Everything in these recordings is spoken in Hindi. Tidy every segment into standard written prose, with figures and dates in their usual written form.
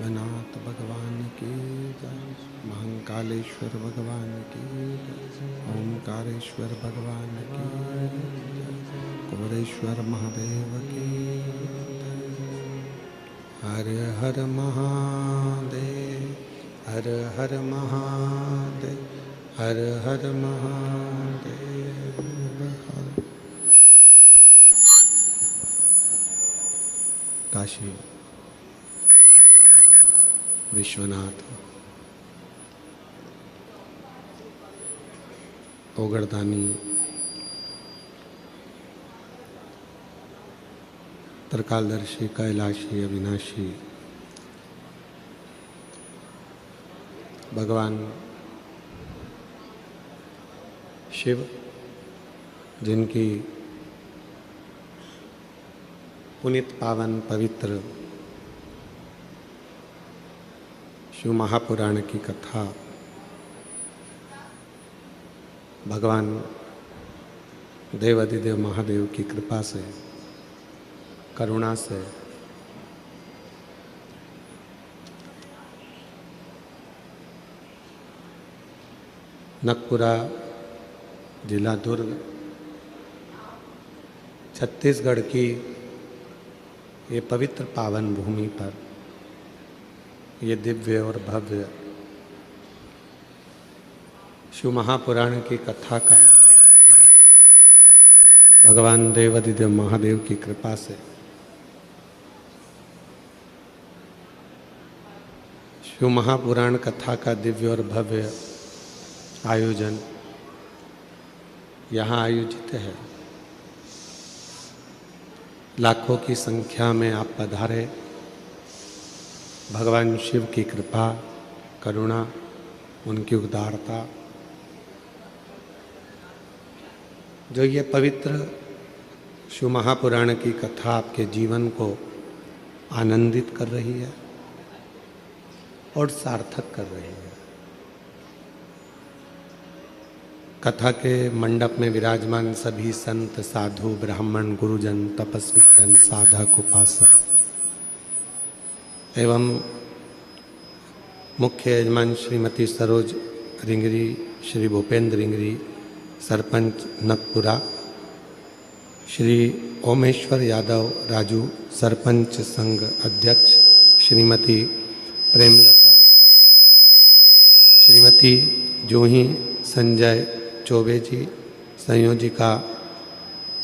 विश्वनाथ भगवान की जय। महाकालेश्वर भगवान की जय। ओंकारेश्वर भगवान की जय। कुबेरेश्वर महादेव की जय। हर हर महादेव, हर हर महादेव, हर हर महादेव, हर। काशी विश्वनाथ ओगड़दानी त्रिकालदर्शी कैलाशी अविनाशी भगवान शिव, जिनकी पुनित पावन पवित्र शिव महापुराण की कथा भगवान देवाधिदेव महादेव की कृपा से, करुणा से नकपुरा जिला दुर्ग छत्तीसगढ़ की ये पवित्र पावन भूमि पर ये दिव्य और भव्य शिव महापुराण की कथा का भगवान देवाधिदेव महादेव की कृपा से शिव महापुराण कथा का दिव्य और भव्य आयोजन यहाँ आयोजित है। लाखों की संख्या में आप पधारे। भगवान शिव की कृपा, करुणा, उनकी उदारता, जो ये पवित्र शिव महापुराण की कथा आपके जीवन को आनंदित कर रही है और सार्थक कर रही है। कथा के मंडप में विराजमान सभी संत, साधु, ब्राह्मण, गुरुजन, तपस्वी जन, साधक, उपासक एवं मुख्य यजमान श्रीमती सरोज रिंगरी, श्री भूपेंद्र रिंगरी, सरपंच नकपुरा, श्री ओमेश्वर यादव राजू, सरपंच संघ अध्यक्ष श्रीमती प्रेमलता, श्रीमती जूही संजय चौबे जी, संयोजिका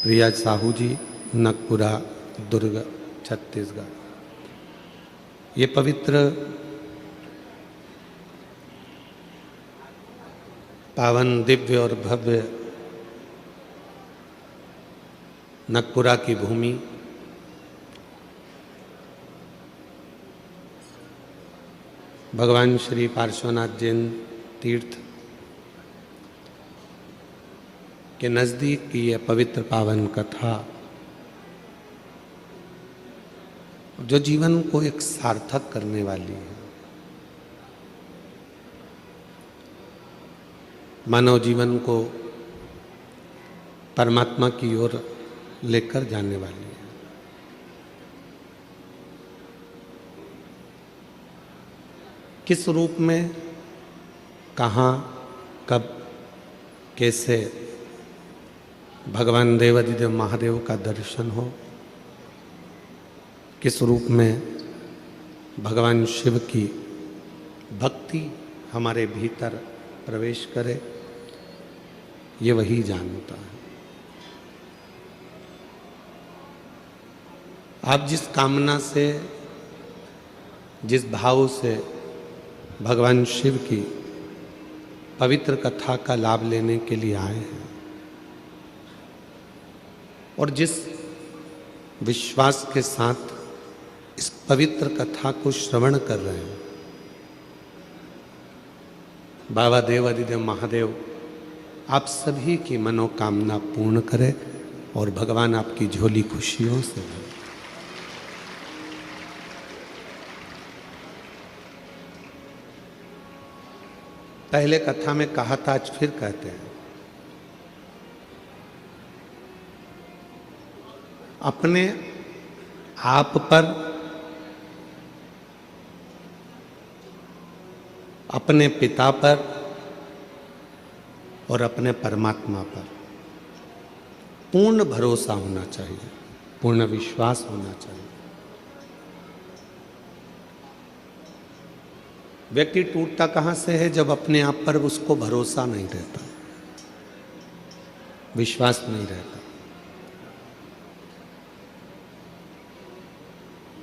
प्रिया साहू जी, नकपुरा दुर्ग छत्तीसगढ़। ये पवित्र पावन दिव्य और भव्य नकपुरा की भूमि भगवान श्री पार्श्वनाथ जैन तीर्थ के नज़दीक की यह पवित्र पावन कथा जो जीवन को एक सार्थक करने वाली है, मानव जीवन को परमात्मा की ओर लेकर जाने वाली है। किस रूप में, कहाँ, कब, कैसे भगवान देवाधिदेव महादेव का दर्शन हो, किस रूप में भगवान शिव की भक्ति हमारे भीतर प्रवेश करे, ये वही जानता है। आप जिस कामना से, जिस भाव से भगवान शिव की पवित्र कथा का लाभ लेने के लिए आए हैं और जिस विश्वास के साथ इस पवित्र कथा को श्रवण कर रहे हैं, बाबा देवाधिदेव महादेव आप सभी की मनोकामना पूर्ण करे और भगवान आपकी झोली खुशियों से भरे। पहले कथा में कहा था, आज फिर कहते हैं, अपने आप पर अपने पिता पर और अपने परमात्मा पर पूर्ण भरोसा होना चाहिए, पूर्ण विश्वास होना चाहिए। व्यक्ति टूटता कहाँ से है? जब अपने आप पर उसको भरोसा नहीं रहता, विश्वास नहीं रहता।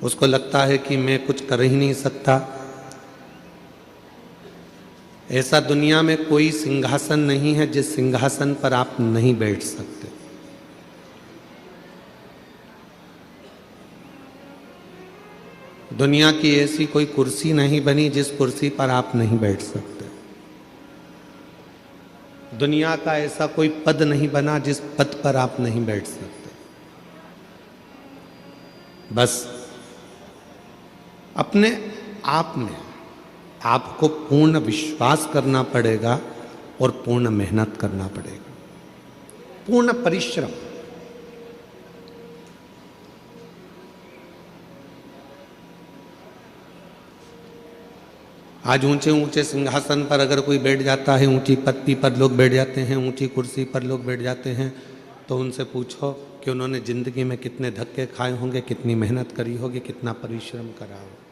उसको लगता है कि मैं कुछ कर ही नहीं सकता। ऐसा दुनिया में कोई सिंहासन नहीं है जिस सिंहासन पर आप नहीं बैठ सकते। दुनिया की ऐसी कोई कुर्सी नहीं बनी जिस कुर्सी पर आप नहीं बैठ सकते। दुनिया का ऐसा कोई पद नहीं बना जिस पद पर आप नहीं बैठ सकते। बस अपने आप में आपको पूर्ण विश्वास करना पड़ेगा और पूर्ण मेहनत करना पड़ेगा, पूर्ण परिश्रम। आज ऊंचे ऊंचे सिंहासन पर अगर कोई बैठ जाता है, ऊंची पत्ती पर लोग बैठ जाते हैं, ऊंची कुर्सी पर लोग बैठ जाते हैं, तो उनसे पूछो कि उन्होंने जिंदगी में कितने धक्के खाए होंगे, कितनी मेहनत करी होगी, कितना परिश्रम करा होगा।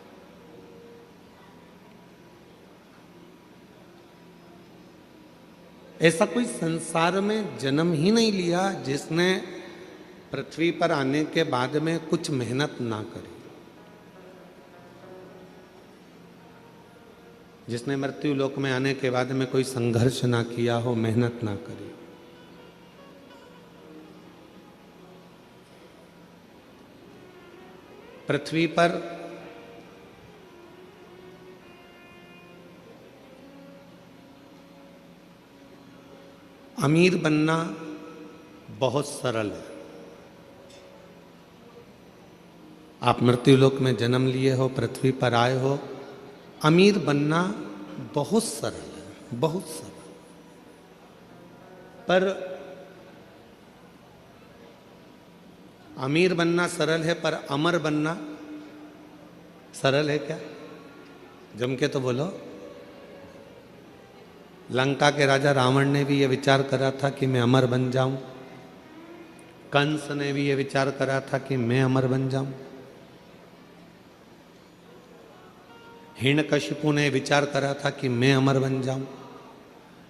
ऐसा कोई संसार में जन्म ही नहीं लिया जिसने पृथ्वी पर आने के बाद में कुछ मेहनत ना करी, जिसने मृत्यु लोक में आने के बाद में कोई संघर्ष ना किया हो, मेहनत ना करी। पृथ्वी पर अमीर बनना बहुत सरल है। आप मृत्यु लोक में जन्म लिए हो, पृथ्वी पर आए हो, अमीर बनना बहुत सरल है, बहुत सरल। पर अमीर बनना सरल है, पर अमर बनना सरल है क्या? जम के तो बोलो। लंका के राजा रावण ने भी यह विचार करा था कि मैं अमर बन जाऊं। कंस ने भी यह विचार करा था कि मैं अमर बन जाऊं। हिरण्यकशिपु ने विचार करा था कि मैं अमर बन जाऊं।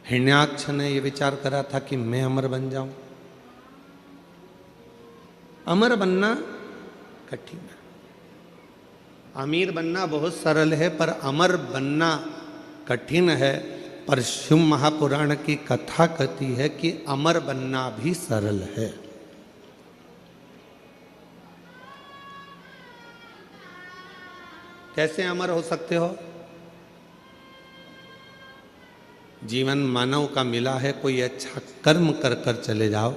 हिरण्याक्ष ने यह विचार करा था कि मैं अमर बन जाऊं। अमर बनना कठिन है। अमीर बनना बहुत सरल है, पर अमर बनना कठिन है। पर शिव महापुराण की कथा कहती है कि अमर बनना भी सरल है। कैसे अमर हो सकते हो? जीवन मानव का मिला है, कोई अच्छा कर्म कर कर चले जाओ।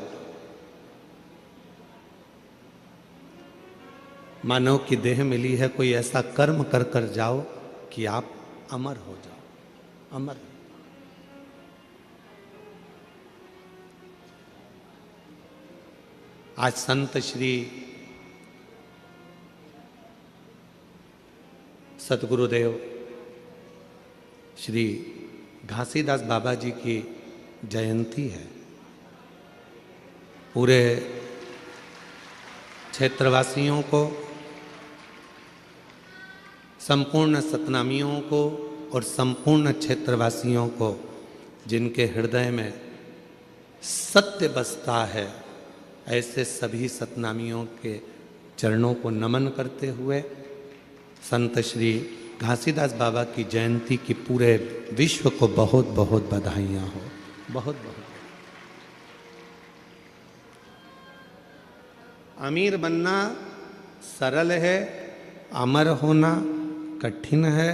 मानव की देह मिली है, कोई ऐसा कर्म कर कर जाओ कि आप अमर हो जाओ। अमर। आज संत श्री सतगुरुदेव श्री घासीदास बाबा जी की जयंती है। पूरे क्षेत्रवासियों को, संपूर्ण सतनामियों को और संपूर्ण क्षेत्रवासियों को, जिनके हृदय में सत्य बसता है, ऐसे सभी सतनामियों के चरणों को नमन करते हुए संत श्री घासीदास बाबा की जयंती की पूरे विश्व को बहुत बहुत बधाइयाँ हो। बहुत बहुत। अमीर बनना सरल है, अमर होना कठिन है,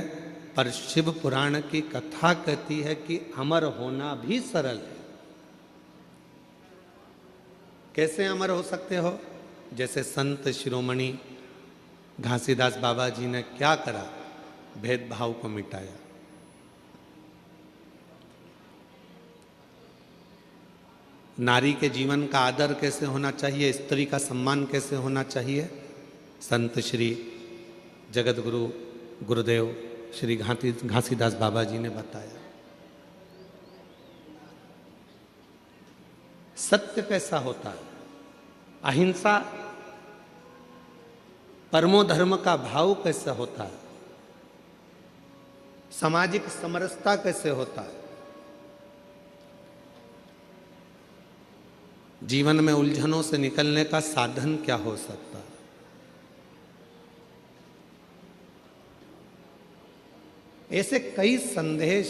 पर शिव पुराण की कथा कहती है कि अमर होना भी सरल है। कैसे अमर हो सकते हो? जैसे संत शिरोमणि घासीदास बाबा जी ने क्या करा? भेदभाव को मिटाया। नारी के जीवन का आदर कैसे होना चाहिए, स्त्री का सम्मान कैसे होना चाहिए, संत श्री जगत गुरु गुरुदेव श्री घासीदास बाबा जी ने बताया। सत्य कैसा होता है, अहिंसा परमो धर्म का भाव कैसा होता है, सामाजिक समरसता कैसे होता है, जीवन में उलझनों से निकलने का साधन क्या हो सकता है। ऐसे कई संदेश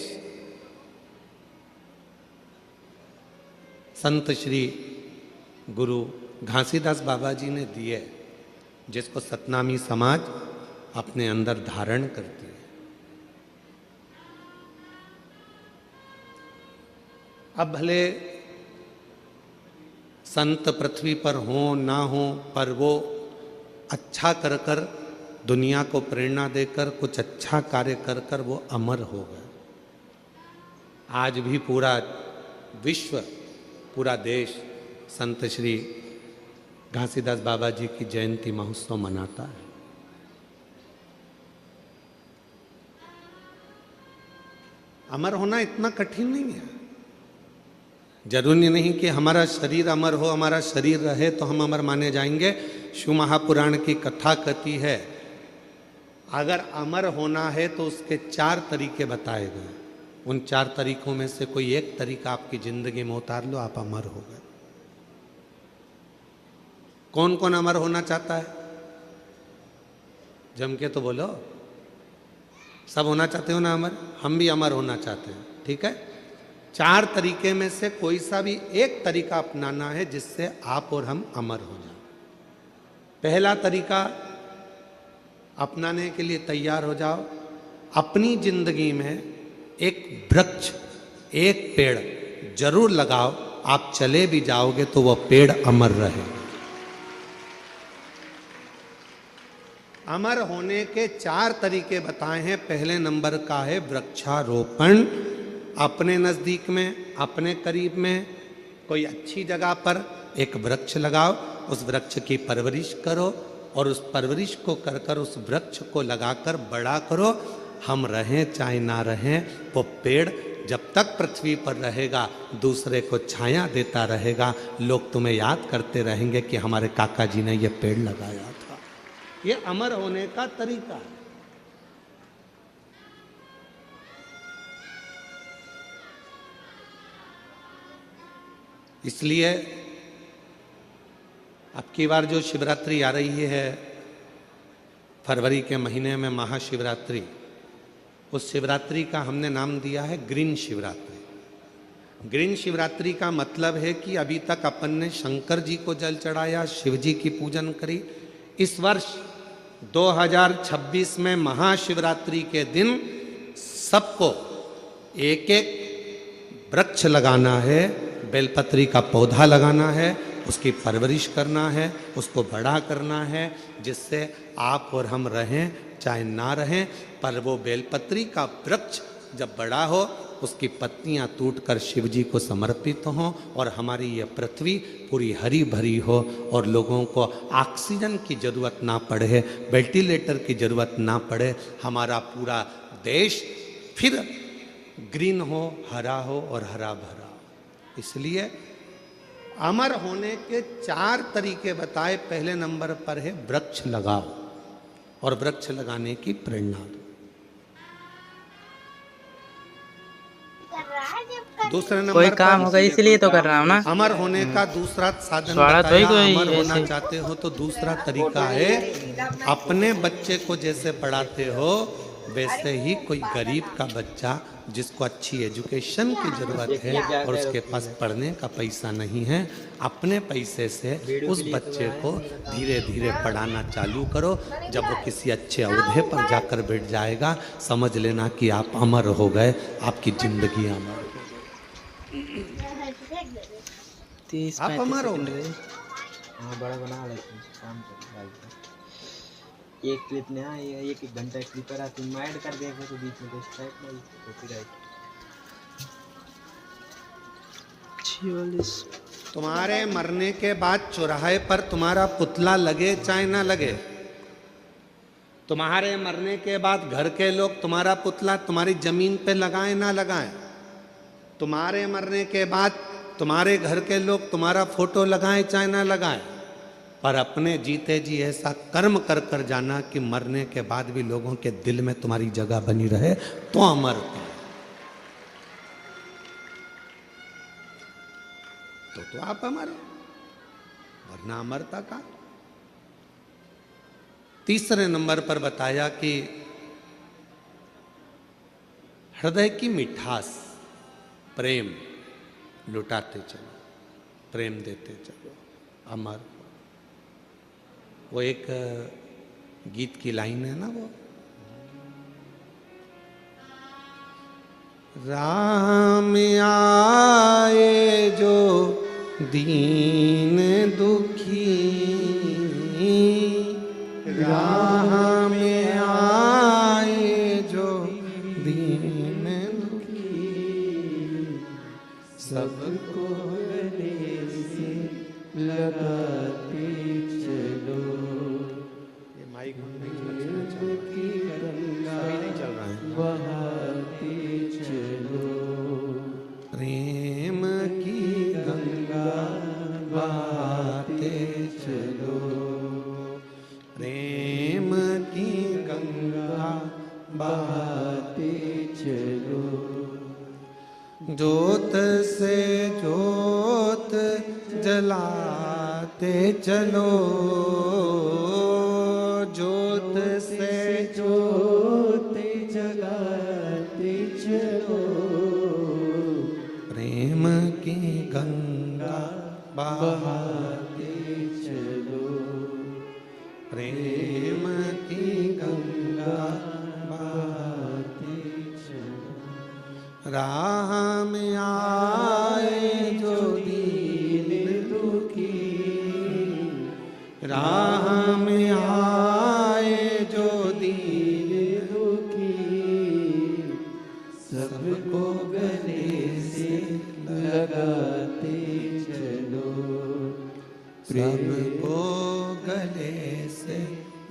संत श्री गुरु घासीदास बाबा जी ने दिए, जिसको सतनामी समाज अपने अंदर धारण करती है। अब भले संत पृथ्वी पर हो ना हो, पर वो अच्छा कर कर दुनिया को प्रेरणा देकर कुछ अच्छा कार्य कर कर वो अमर हो गए। आज भी पूरा विश्व, पूरा देश संत श्री घासीदास बाबा जी की जयंती महोत्सव मनाता है। अमर होना इतना कठिन नहीं है। जरूरी नहीं कि हमारा शरीर अमर हो, हमारा शरीर रहे तो हम अमर माने जाएंगे। शिव महापुराण की कथा कहती है, अगर अमर होना है तो उसके 4 तरीके बताए गए। उन 4 तरीकों में से कोई एक तरीका आपकी जिंदगी में उतार लो, आप अमर हो गए। कौन कौन अमर होना चाहता है? जम के तो बोलो। सब होना चाहते हो ना अमर? हम भी अमर होना चाहते हैं, ठीक है। 4 तरीके में से कोई सा भी एक तरीका अपनाना है जिससे आप और हम अमर हो जाएं। पहला तरीका अपनाने के लिए तैयार हो जाओ। अपनी जिंदगी में एक वृक्ष, एक पेड़ जरूर लगाओ। आप चले भी जाओगे तो वह पेड़ अमर रहे। अमर होने के 4 तरीके बताए हैं। पहले नंबर का है वृक्षारोपण। अपने नज़दीक में, अपने करीब में कोई अच्छी जगह पर एक वृक्ष लगाओ, उस वृक्ष की परवरिश करो और उस परवरिश को कर कर उस वृक्ष को लगाकर बड़ा करो। हम रहें चाहे ना रहें, वो पेड़ जब तक पृथ्वी पर रहेगा दूसरे को छाया देता रहेगा। लोग तुम्हें याद करते रहेंगे कि हमारे काका जी ने ये पेड़ लगाया था। ये अमर होने का तरीका है। इसलिए अब की बार जो शिवरात्रि आ रही है फरवरी के महीने में, महाशिवरात्रि, उस शिवरात्रि का हमने नाम दिया है ग्रीन शिवरात्रि। ग्रीन शिवरात्रि का मतलब है कि अभी तक अपन ने शंकर जी को जल चढ़ाया, शिव जी की पूजन करी। इस वर्ष 2026 में महाशिवरात्रि के दिन सबको एक एक वृक्ष लगाना है, बेलपत्री का पौधा लगाना है, उसकी परवरिश करना है, उसको बड़ा करना है, जिससे आप और हम रहें चाहे ना रहें। पर वो बेलपत्री का वृक्ष जब बड़ा हो, उसकी पत्तियां टूटकर शिव जी को समर्पित हों और हमारी ये पृथ्वी पूरी हरी भरी हो और लोगों को ऑक्सीजन की ज़रूरत ना पड़े, वेंटिलेटर की ज़रूरत ना पड़े। हमारा पूरा देश फिर ग्रीन हो, हरा हो और हरा भरा। इसलिए अमर होने के 4 तरीके बताए। पहले नंबर पर है वृक्ष लगाओ और वृक्ष लगाने की प्रेरणा दो। दूसरे नंबर कोई काम होगा इसलिए तो कर रहा हूँ ना। अमर होने का दूसरा साधन बताया। अमर होना चाहते हो तो दूसरा तरीका है, अपने बच्चे को जैसे पढ़ाते हो वैसे ही कोई गरीब का बच्चा जिसको अच्छी एजुकेशन की ज़रूरत है और उसके पास पढ़ने का पैसा नहीं है, अपने पैसे से उस बच्चे को धीरे धीरे पढ़ाना चालू करो। जब वो किसी अच्छे ओहदे पर जाकर बैठ जाएगा, समझ लेना कि आप अमर हो गए, आपकी ज़िंदगी अमर हो गई। आप अमर हो गए। बड़ा बना लेते हैं काम करते। एक क्लिप ने एक घंटा क्लिप पर तुम ऐड कर देंगे तो बीच में तो स्ट्राइक नहीं, कॉपीराइट। तुम्हारे मरने के बाद चौराहे पर तुम्हारा पुतला लगे चाहे ना लगे, तुम्हारे मरने के बाद घर के लोग तुम्हारा पुतला तुम्हारी जमीन पे लगाएं ना लगाएं, तुम्हारे मरने के बाद तुम्हारे घर के लोग तुम्हारा फोटो लगाएं चाहे ना लगाएं, पर अपने जीते जी ऐसा कर्म कर कर जाना कि मरने के बाद भी लोगों के दिल में तुम्हारी जगह बनी रहे, तो अमर तो आप अमर, वरना अमरता का। तीसरे नंबर पर बताया कि हृदय की मिठास, प्रेम लुटाते चलो, प्रेम देते चलो, अमर। वो एक गीत की लाइन है ना, वो राह में आए जो दीन दुखी, राह में आए जो दीन दुखी, सबको गले से लगाते चलो। ये माइक नहीं चल रहा है, बहाते चलो, प्रेम की गंगा बहाते चलो, प्रेम की गंगा बहाते चलो, जोत से जोत जलाते चलो, जोत से जोत जलाते चलो, प्रेम की गंगा बहाते चलो, प्रेम की गंगा बहाते चलो। राह में आए जो दीन दुखी, राह में आए जो दीन दुखी, सबको गले से लगाते चलो, सबको गले से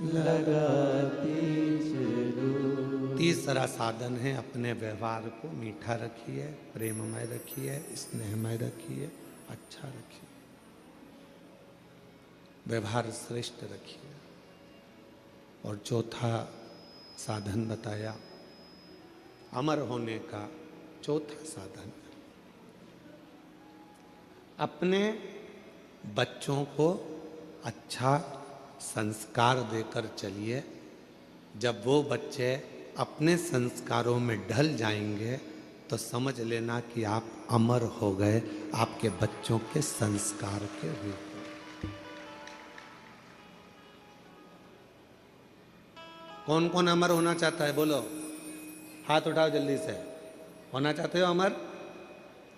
लगाते चलो। तीसरा साधन है, अपने व्यवहार को मीठा रखिए, प्रेममय रखिए, स्नेहमय रखिए, अच्छा रखिए, व्यवहार श्रेष्ठ रखिए। और चौथा साधन बताया, अमर होने का चौथा साधन, अपने बच्चों को अच्छा संस्कार देकर चलिए। जब वो बच्चे अपने संस्कारों में ढल जाएंगे तो समझ लेना कि आप अमर हो गए, आपके बच्चों के संस्कार के रूप में। कौन कौन अमर होना चाहता है, बोलो, हाथ उठाओ जल्दी से। होना चाहते हो अमर?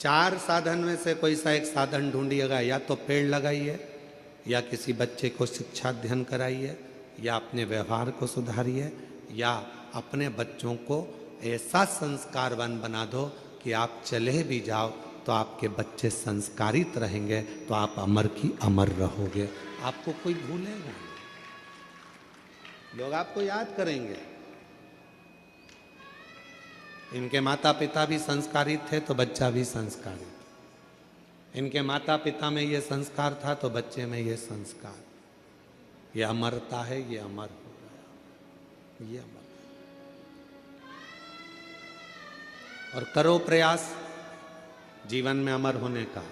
4 साधन में से कोई सा एक साधन ढूंढिएगा। या तो पेड़ लगाइए, या किसी बच्चे को शिक्षा अध्ययन कराइए, या अपने व्यवहार को सुधारिए, या अपने बच्चों को ऐसा संस्कारवान बना दो कि आप चले भी जाओ तो आपके बच्चे संस्कारित रहेंगे, तो आप अमर की अमर रहोगे। आपको कोई भूलेगा नहीं, लोग आपको याद करेंगे। इनके माता पिता भी संस्कारित थे तो बच्चा भी संस्कारित, इनके माता पिता में ये संस्कार था तो बच्चे में ये संस्कार, ये अमरता है, ये अमर हो गया, ये अमर। और करो प्रयास जीवन में अमर होने का।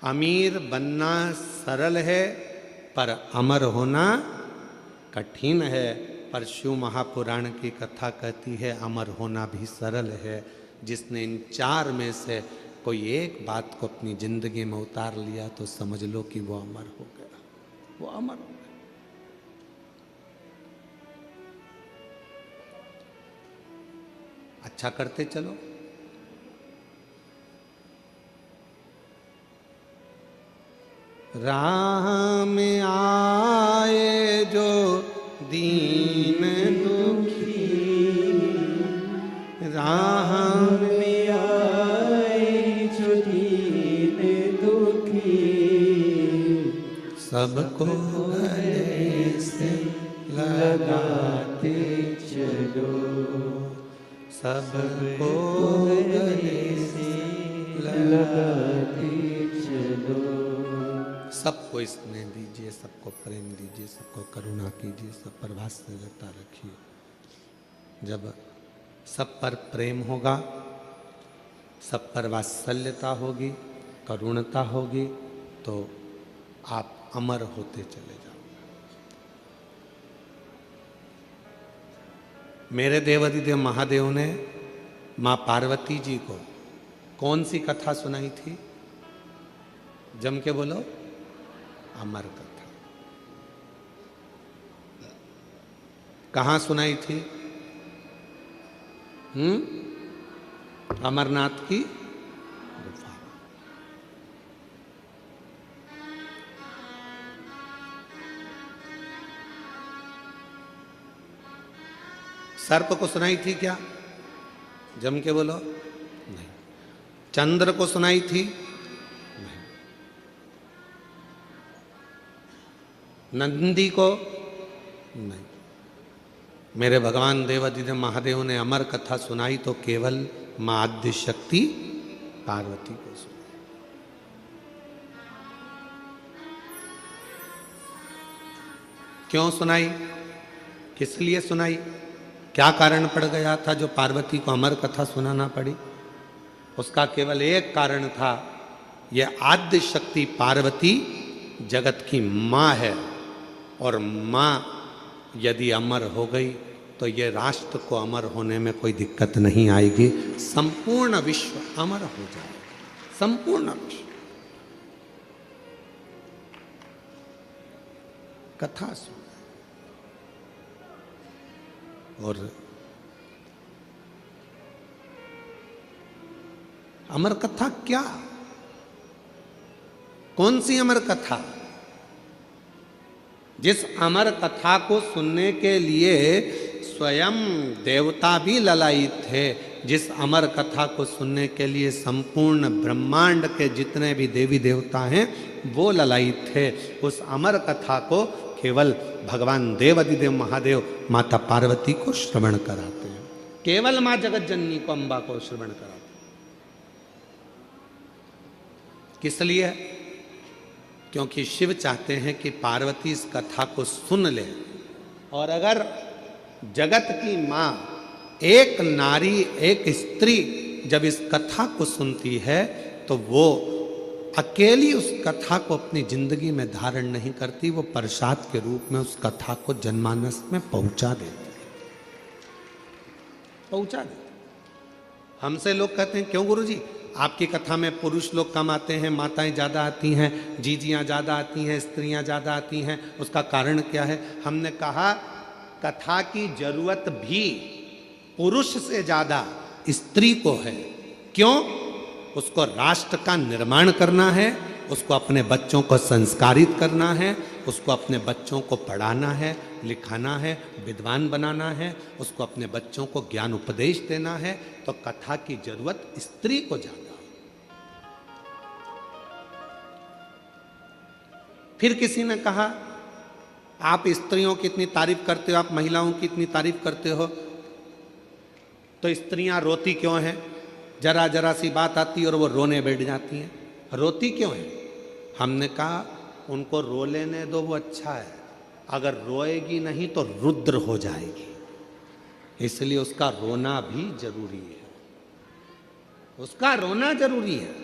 अमीर बनना सरल है पर अमर होना कठिन है। पर शिव महापुराण की कथा कहती है अमर होना भी सरल है। जिसने इन 4 में से कोई एक बात को अपनी जिंदगी में उतार लिया तो समझ लो कि वो अमर हो गया, वो अमर हो गया। अच्छा करते चलो। राह में आए जो दीन दुखी, राह में आए जो दीन दुखी, सबको गले से लगाते चलो, सबको गले से लगाते चलो। सबको स्नेह दीजिए, सबको प्रेम दीजिए, सबको करुणा कीजिए, सब पर वात्सल्यता रखिए। जब सब पर प्रेम होगा, सब पर वात्सल्यता होगी, करुणता होगी, तो आप अमर होते चले जाओ। मेरे देवाधिदेव महादेव ने माँ पार्वती जी को कौन सी कथा सुनाई थी? जम के बोलो, अमर कथा। कहाँ सुनाई थी? अमरनाथ की गुफा। सर्प को सुनाई थी क्या? जम के बोलो, नहीं। चंद्र को सुनाई थी? नहीं। नंदी को? नहीं। मेरे भगवान देवाधिदेव महादेव ने अमर कथा सुनाई तो केवल मां आद्य शक्ति पार्वती को सुनाई। क्यों सुनाई? किस लिए सुनाई? क्या कारण पड़ गया था जो पार्वती को अमर कथा सुनाना पड़ी? उसका केवल एक कारण था, यह आद्य शक्ति पार्वती जगत की मां है, और मां यदि अमर हो गई तो ये राष्ट्र को अमर होने में कोई दिक्कत नहीं आएगी। संपूर्ण विश्व अमर हो जाएगा, संपूर्ण विश्व। कथा सुन, और अमर कथा क्या? कौन सी अमर कथा? जिस अमर कथा को सुनने के लिए स्वयं देवता भी ललायित थे, जिस अमर कथा को सुनने के लिए संपूर्ण ब्रह्मांड के जितने भी देवी देवता हैं वो ललायित थे, उस अमर कथा को केवल भगवान देवाधिदेव महादेव माता पार्वती को श्रवण कराते हैं। केवल मां जगत जननी को, अम्बा को श्रवण कराते हैं। किस लिए? क्योंकि शिव चाहते हैं कि पार्वती इस कथा को सुन ले, और अगर जगत की मां, एक नारी, एक स्त्री जब इस कथा को सुनती है तो वो अकेली उस कथा को अपनी जिंदगी में धारण नहीं करती, वो प्रसाद के रूप में उस कथा को जनमानस में पहुंचा देती है, पहुंचा देती। हमसे लोग कहते हैं, क्यों गुरुजी आपकी कथा में पुरुष लोग कम आते हैं, माताएं ज़्यादा आती हैं, जीजियाँ ज़्यादा आती हैं, स्त्रियाँ ज़्यादा आती हैं, उसका कारण क्या है? हमने कहा कथा की जरूरत भी पुरुष से ज़्यादा स्त्री को है। क्यों? उसको राष्ट्र का निर्माण करना है, उसको अपने बच्चों को संस्कारित करना है, उसको अपने बच्चों को पढ़ाना है, लिखाना है, विद्वान बनाना है, उसको अपने बच्चों को ज्ञान उपदेश देना है, तो कथा की जरूरत स्त्री को ज्यादा। फिर किसी ने कहा, आप स्त्रियों की इतनी तारीफ करते हो, आप महिलाओं की इतनी तारीफ करते हो, तो स्त्रियां रोती क्यों हैं? जरा जरा सी बात आती है और वो रोने बैठ जाती हैं, रोती क्यों है? हमने कहा उनको रो लेने दो, वो अच्छा है, अगर रोएगी नहीं तो रुद्र हो जाएगी, इसलिए उसका रोना भी जरूरी है, उसका रोना जरूरी है।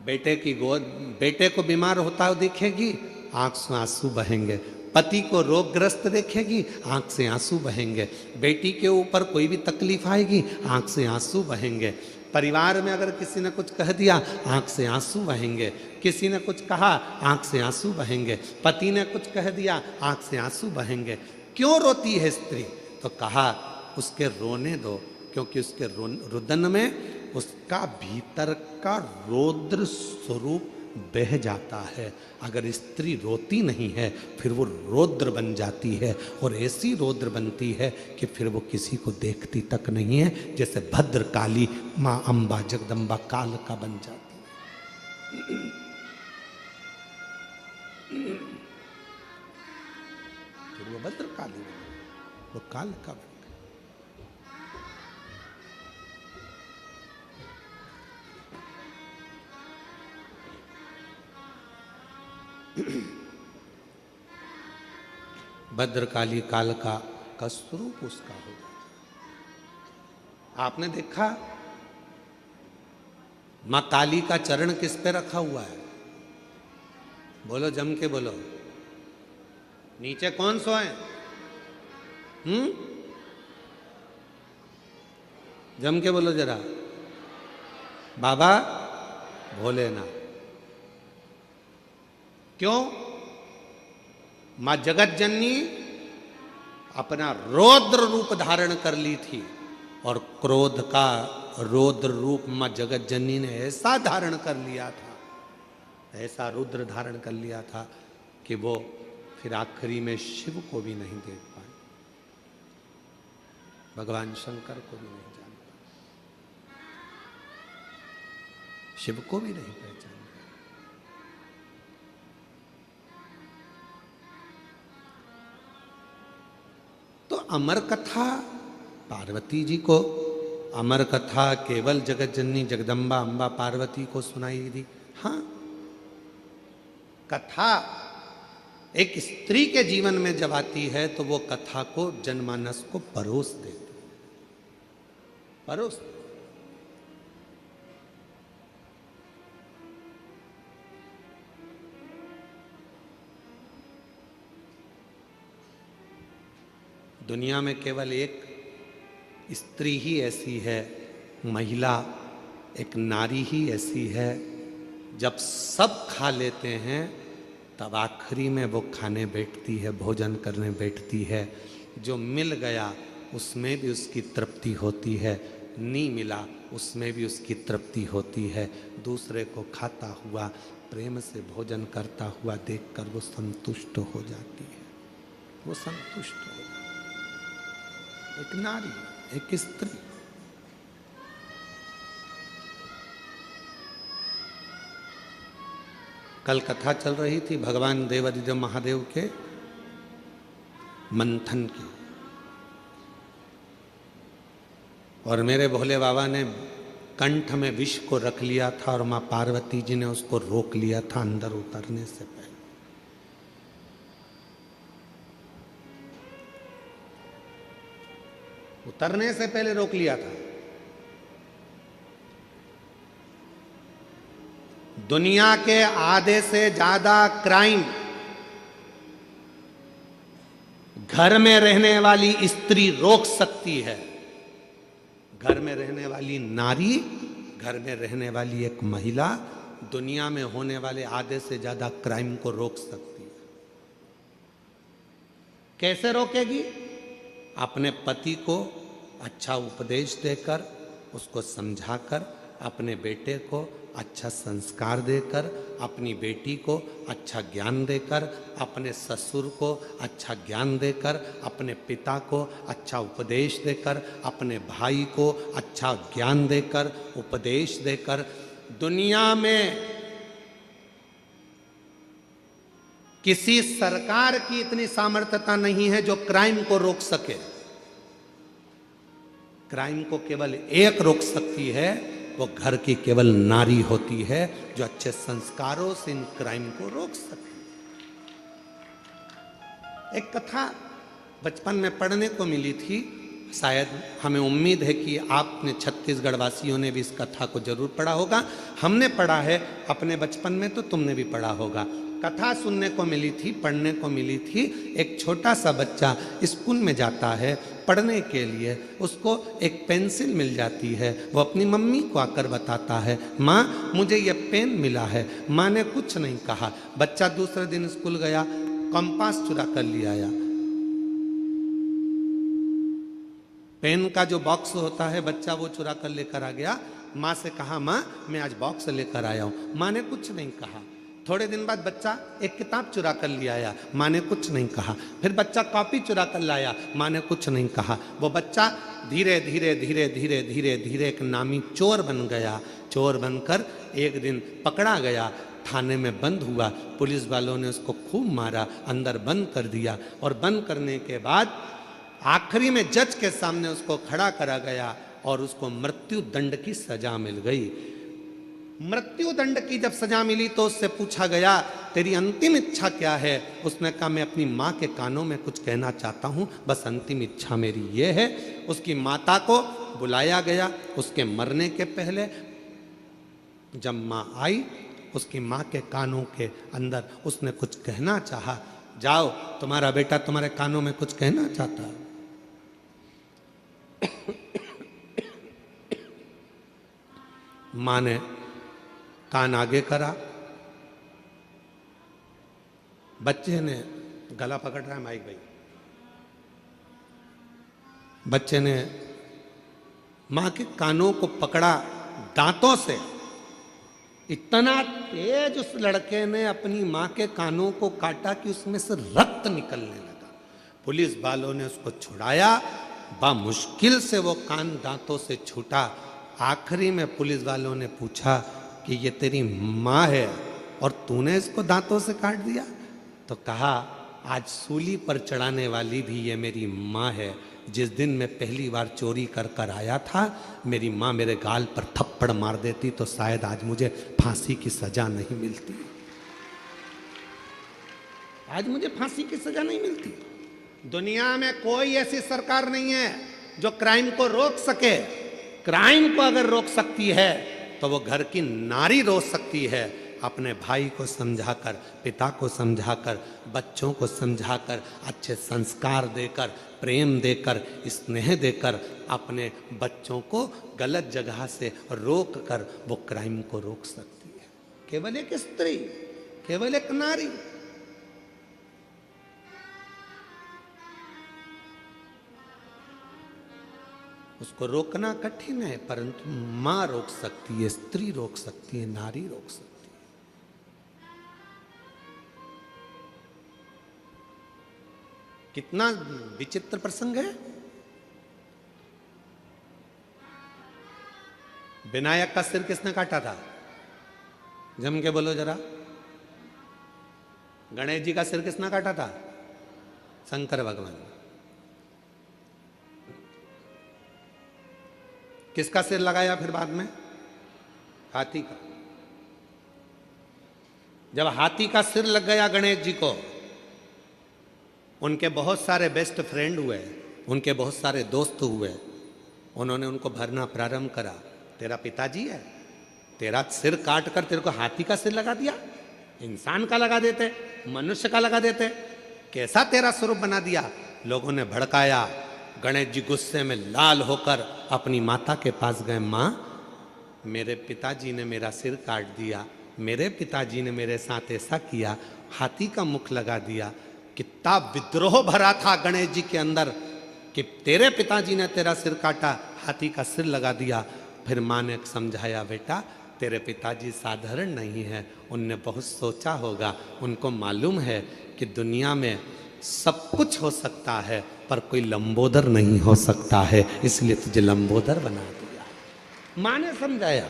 बेटे की गोद, बेटे को बीमार होता हुआ देखेगी, आंख से आंसू बहेंगे। पति को रोगग्रस्त देखेगी, आंख से आंसू बहेंगे। बेटी के ऊपर कोई भी तकलीफ आएगी, आंख से आंसू बहेंगे। परिवार में अगर किसी ने कुछ कह दिया, आंख से आंसू बहेंगे। किसी ने कुछ कहा, आंख से आंसू बहेंगे। पति ने कुछ कह दिया, आंख से आंसू बहेंगे। क्यों रोती है स्त्री? तो कहा उसके रोने दो, क्योंकि उसके रुदन में उसका भीतर का रौद्र स्वरूप बह जाता है। अगर स्त्री रोती नहीं है फिर वो रौद्र बन जाती है, और ऐसी रौद्र बनती है कि फिर वो किसी को देखती तक नहीं है, जैसे भद्रकाली माँ अम्बा जगदम्बा काल का बन जाती है। वो काल का बन गया। भद्रकाली काल का स्वरूप उसका हो जाता। आपने देखा मां काली का चरण किस पे रखा हुआ है? बोलो, जम के बोलो। नीचे कौन सोए? जम के बोलो जरा। बाबा भोलेनाथ। क्यों? मां जगत जननी अपना रौद्र रूप धारण कर ली थी और क्रोध का रौद्र रूप मां जगत जननी ने ऐसा धारण कर लिया था, ऐसा रुद्र धारण कर लिया था कि वो फिर आखिरी में शिव को भी नहीं देख पाए, भगवान शंकर को भी नहीं जान पाए, शिव को भी नहीं पहचान पाए। तो अमर कथा पार्वती जी को, अमर कथा केवल जगत जननी जगदम्बा अम्बा पार्वती को सुनाई दी। हाँ, कथा एक स्त्री के जीवन में जब आती है तो वो कथा को जनमानस को परोस देती, परोस। दुनिया में केवल एक स्त्री ही ऐसी है, महिला एक नारी ही ऐसी है, जब सब खा लेते हैं तब आखिरी में वो खाने बैठती है, भोजन करने बैठती है। जो मिल गया उसमें भी उसकी तृप्ति होती है, नहीं मिला उसमें भी उसकी तृप्ति होती है। दूसरे को खाता हुआ, प्रेम से भोजन करता हुआ देखकर वो संतुष्ट हो जाती है, वो संतुष्ट हो जाती है। एक नारी, एक स्त्री। कल कथा चल रही थी भगवान देवादिदेव महादेव के मंथन की, और मेरे भोले बाबा ने कंठ में विष को रख लिया था और मां पार्वती जी ने उसको रोक लिया था अंदर उतरने से पहले। उतरने से पहले रोक लिया था। दुनिया के आधे से ज्यादा क्राइम घर में रहने वाली स्त्री रोक सकती है। घर में रहने वाली नारी, घर में रहने वाली एक महिला दुनिया में होने वाले आधे से ज्यादा क्राइम को रोक सकती है। कैसे रोकेगी? अपने पति को अच्छा उपदेश देकर, उसको समझाकर, अपने बेटे को अच्छा संस्कार देकर, अपनी बेटी को अच्छा ज्ञान देकर, अपने ससुर को अच्छा ज्ञान देकर, अपने पिता को अच्छा उपदेश देकर, अपने भाई को अच्छा ज्ञान देकर, उपदेश देकर। दुनिया में किसी सरकार की इतनी सामर्थ्यता नहीं है जो क्राइम को रोक सके। क्राइम को केवल एक रोक सकती है, वो घर की केवल नारी होती है जो अच्छे संस्कारों से इन क्राइम को रोक सके। एक कथा बचपन में पढ़ने को मिली थी, शायद हमें उम्मीद है कि आपने छत्तीसगढ़ वासियों ने भी इस कथा को जरूर पढ़ा होगा। हमने पढ़ा है अपने बचपन में, तो तुमने भी पढ़ा होगा। कथा सुनने को मिली थी, पढ़ने को मिली थी। एक छोटा सा बच्चा स्कूल में जाता है पढ़ने के लिए, उसको एक पेंसिल मिल जाती है। वो अपनी मम्मी को आकर बताता है, माँ मुझे ये पेन मिला है। माँ ने कुछ नहीं कहा। बच्चा दूसरे दिन स्कूल गया, कंपास चुरा कर ले आया। पेन का जो बॉक्स होता है बच्चा वो चुरा कर लेकर आ गया। माँ से कहा, माँ मैं आज बॉक्स लेकर आया हूँ। माँ ने कुछ नहीं कहा। थोड़े दिन बाद बच्चा एक किताब चुरा कर ले आया। माँ ने कुछ नहीं कहा। फिर बच्चा कॉपी चुरा कर लाया। माँ ने कुछ नहीं कहा। वो बच्चा धीरे धीरे धीरे धीरे धीरे धीरे एक नामी चोर बन गया। चोर बनकर एक दिन पकड़ा गया, थाने में बंद हुआ। पुलिस वालों ने उसको खूब मारा, अंदर बंद कर दिया। और बंद करने के बाद आखिरी में जज के सामने उसको खड़ा करा गया और उसको मृत्यु दंड की सजा मिल गई। मृत्यु दंड की जब सजा मिली तो उससे पूछा गया तेरी अंतिम इच्छा क्या है? उसने कहा मैं अपनी माँ के कानों में कुछ कहना चाहता हूँ, बस अंतिम इच्छा मेरी ये है। उसकी माता को बुलाया गया उसके मरने के पहले। जब माँ आई, उसकी माँ के कानों के अंदर उसने कुछ कहना चाहा, जाओ तुम्हारा बेटा तुम्हारे कानों में कुछ कहना चाहता है। माँ ने कान आगे करा, बच्चे ने गला पकड़ रहा है माइक भाई, बच्चे ने माँ के कानों को पकड़ा दांतों से। इतना तेज उस लड़के ने अपनी माँ के कानों को काटा कि उसमें से रक्त निकलने लगा। पुलिस वालों ने उसको छुड़ाया, मुश्किल से वो कान दांतों से छूटा। आखिरी में पुलिस वालों ने पूछा कि ये तेरी माँ है और तूने इसको दांतों से काट दिया? तो कहा आज सूली पर चढ़ाने वाली भी ये मेरी माँ है। जिस दिन मैं पहली बार चोरी कर कर आया था, मेरी माँ मेरे गाल पर थप्पड़ मार देती तो शायद आज मुझे फांसी की सजा नहीं मिलती। आज मुझे फांसी की सजा नहीं मिलती। दुनिया में कोई ऐसी सरकार नहीं है जो क्राइम को रोक सके। क्राइम को अगर रोक सकती है तो वो घर की नारी रोक सकती है। अपने भाई को समझाकर, पिता को समझाकर, बच्चों को समझाकर, अच्छे संस्कार देकर, प्रेम देकर, स्नेह देकर अपने बच्चों को गलत जगह से रोक कर वो क्राइम को रोक सकती है। केवल एक स्त्री, केवल एक नारी। उसको रोकना कठिन है, परंतु मां रोक सकती है, स्त्री रोक सकती है, नारी रोक सकती है। कितना विचित्र प्रसंग है। विनायक का सिर किसने काटा था? जम के बोलो जरा। गणेश जी का सिर किसने काटा था? शंकर भगवान। किसका सिर लगाया फिर बाद में? हाथी का। जब हाथी का सिर लग गया गणेश जी को, उनके बहुत सारे बेस्ट फ्रेंड हुए, उनके बहुत सारे दोस्त हुए, उन्होंने उनको भरना प्रारंभ करा। तेरा पिताजी है, तेरा सिर काट कर तेरे को हाथी का सिर लगा दिया, इंसान का लगा देते, मनुष्य का लगा देते, कैसा तेरा स्वरूप बना दिया। लोगों ने भड़काया। गणेश जी गुस्से में लाल होकर अपनी माता के पास गए। माँ, मेरे पिताजी ने मेरा सिर काट दिया, मेरे पिताजी ने मेरे साथ ऐसा किया, हाथी का मुख लगा दिया। कितना विद्रोह भरा था गणेश जी के अंदर कि तेरे पिताजी ने तेरा सिर काटा, हाथी का सिर लगा दिया। फिर माँ ने समझाया, बेटा तेरे पिताजी साधारण नहीं है, उनने बहुत सोचा होगा, उनको मालूम है कि दुनिया में सब कुछ हो सकता है पर कोई लंबोदर नहीं हो सकता है, इसलिए तुझे लंबोदर बना दिया। माँ ने समझाया।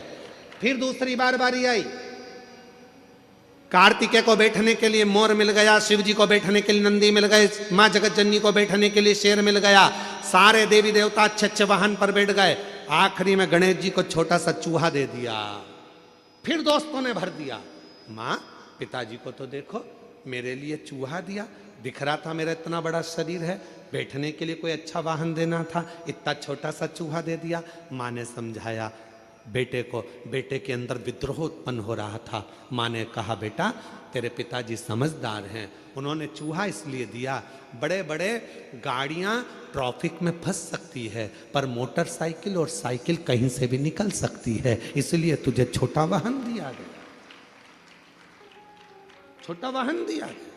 फिर दूसरी बार बारी आई। कार्तिकेय को बैठने के लिए मोर मिल गया, शिव जी को बैठने के लिए नंदी मिल गए, माँ जगत जननी को बैठने के लिए शेर मिल गया। सारे देवी देवता अच्छे अच्छे वाहन पर बैठ गए। आखिरी में गणेश जी को छोटा सा चूहा दे दिया। फिर दोस्तों ने भर दिया। माँ, पिताजी को तो देखो, मेरे लिए चूहा दिया, दिख रहा था मेरा इतना बड़ा शरीर है, बैठने के लिए कोई अच्छा वाहन देना था, इतना छोटा सा चूहा दे दिया। माँ ने समझाया बेटे को। बेटे के अंदर विद्रोह उत्पन्न हो रहा था। माँ ने कहा, बेटा तेरे पिताजी समझदार हैं, उन्होंने चूहा इसलिए दिया, बड़े बड़े गाड़ियाँ ट्रैफिक में फंस सकती है पर मोटरसाइकिल और साइकिल कहीं से भी निकल सकती है, इसलिए तुझे छोटा वाहन दिया गया, छोटा वाहन दिया गया।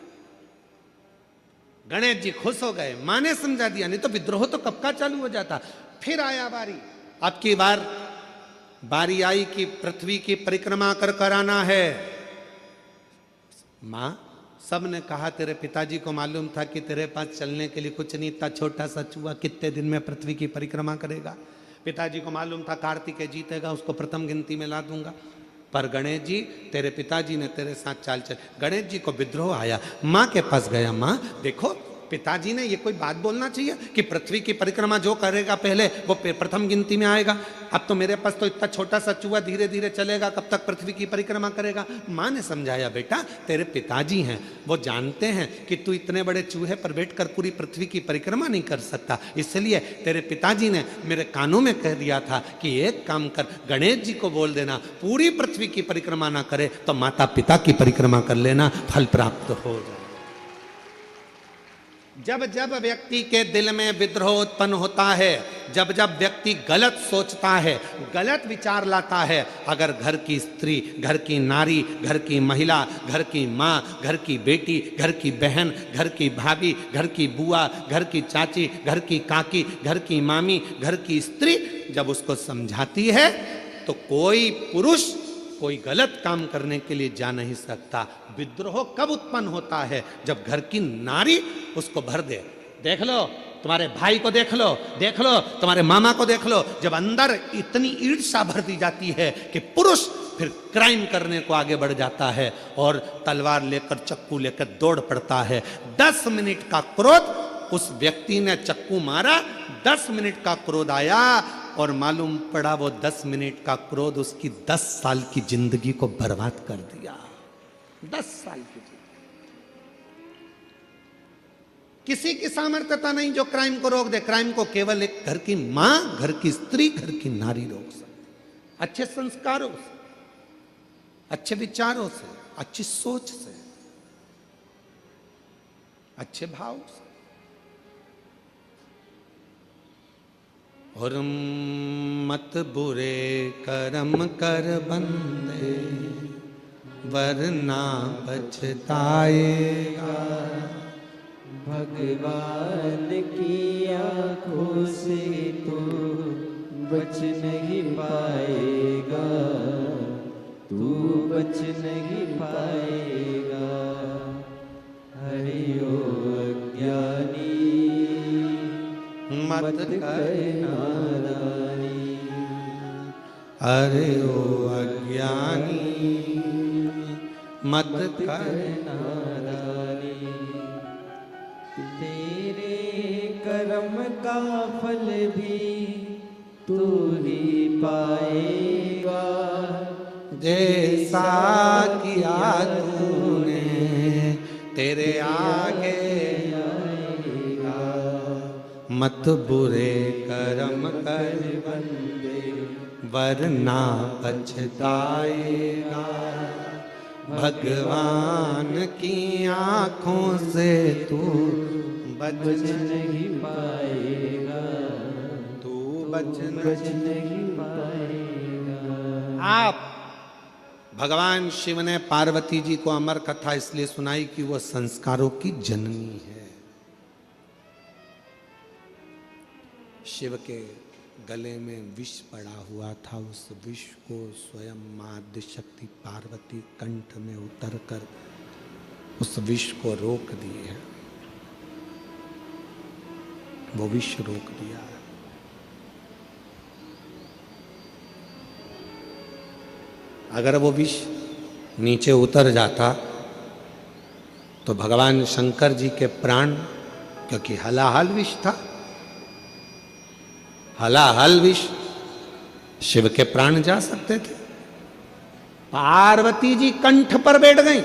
गणेश जी खुश हो गए। माँ ने समझा दिया, नहीं तो विद्रोह तो कब का चालू हो जाता। फिर आया बारी। अब की बारी आई कि पृथ्वी की परिक्रमा कर कराना है। माँ, सब ने कहा तेरे पिताजी को मालूम था कि तेरे पास चलने के लिए कुछ नहीं था, छोटा सा चूहा कितने दिन में पृथ्वी की परिक्रमा करेगा। पिताजी को मालूम था कार्तिकेय जीतेगा, उसको प्रथम गिनती में ला दूंगा। पर गणेश जी, तेरे पिताजी ने तेरे साथ चाल चल। गणेश जी को विद्रोह आया। माँ के पास गया। माँ देखो, पिताजी ने ये कोई बात बोलना चाहिए कि पृथ्वी की परिक्रमा जो करेगा पहले वो प्रथम गिनती में आएगा। अब तो मेरे पास तो इतना छोटा सा चूहा धीरे धीरे चलेगा, कब तक पृथ्वी की परिक्रमा करेगा। माँ ने समझाया, बेटा तेरे पिताजी हैं, वो जानते हैं कि तू इतने बड़े चूहे पर बैठकर पूरी पृथ्वी की परिक्रमा नहीं कर सकता, इसलिए तेरे पिताजी ने मेरे कानों में कह दिया था कि एक काम कर, गणेश जी को बोल देना पूरी पृथ्वी की परिक्रमा ना करे तो माता पिता की परिक्रमा कर लेना, फल प्राप्त हो जाए। जब जब व्यक्ति के दिल में विद्रोह उत्पन्न होता है, जब जब व्यक्ति गलत सोचता है, गलत विचार लाता है, अगर घर की स्त्री, घर की नारी, घर की महिला, घर की माँ, घर की बेटी, घर की बहन, घर की भाभी, घर की बुआ, घर की चाची, घर की काकी, घर की मामी, घर की स्त्री जब उसको समझाती है तो कोई पुरुष कोई गलत काम करने के लिए जा नहीं सकता। विद्रोह कब उत्पन्न होता है? जब घर की नारी उसको भर दे। देख लो तुम्हारे भाई को, देख लो तुम्हारे मामा को, देख लो, जब अंदर इतनी ईर्ष्या भर दी जाती है कि पुरुष फिर क्राइम करने को आगे बढ़ जाता है और तलवार लेकर, चक्कू लेकर दौड़ पड़ता है। 10 मिनट का क्रोध, उस व्यक्ति ने चक्कू मारा, 10 मिनट का क्रोध आया और मालूम पड़ा वो 10 मिनट का क्रोध उसकी 10 साल की जिंदगी को बर्बाद कर दिया। 10 साल की जिंदगी। किसी की सामर्थ्यता नहीं जो क्राइम को रोक दे। क्राइम को केवल एक घर की मां, घर की स्त्री, घर की नारी रोक सकती। अच्छे संस्कारों से, अच्छे विचारों से, अच्छी सोच से, अच्छे भाव से। और मत बुरे कर्म कर बंदे, वरना पछताएगा। भगवान की आंखों से तो बच नहीं पाएगा, तू बच नहीं पाएगा। हरि ओ अज्ञानी मत कर नादानी, अरे ओ अज्ञानी मत कर नादानी। तेरे कर्म का फल भी तू ही पाएगा, जैसा किया तूने तेरे आगे आएगा। मत बुरे कर्म कर बंदे, वरना पछताएगा। भगवान की आंखों से तू बच नहीं पाएगा, तू बच नहीं पाएगा। आप भगवान शिव ने पार्वती जी को अमर कथा इसलिए सुनाई कि वो संस्कारों की जननी है। शिव के गले में विष पड़ा हुआ था, उस विष को स्वयं मां आद्य शक्ति पार्वती कंठ में उतरकर उस विष को रोक दिए है। वो विष रोक दिया है। अगर वो विष नीचे उतर जाता तो भगवान शंकर जी के प्राण, क्योंकि हलाहल विष था, हलाहल विष, शिव के प्राण जा सकते थे। पार्वती जी कंठ पर बैठ गई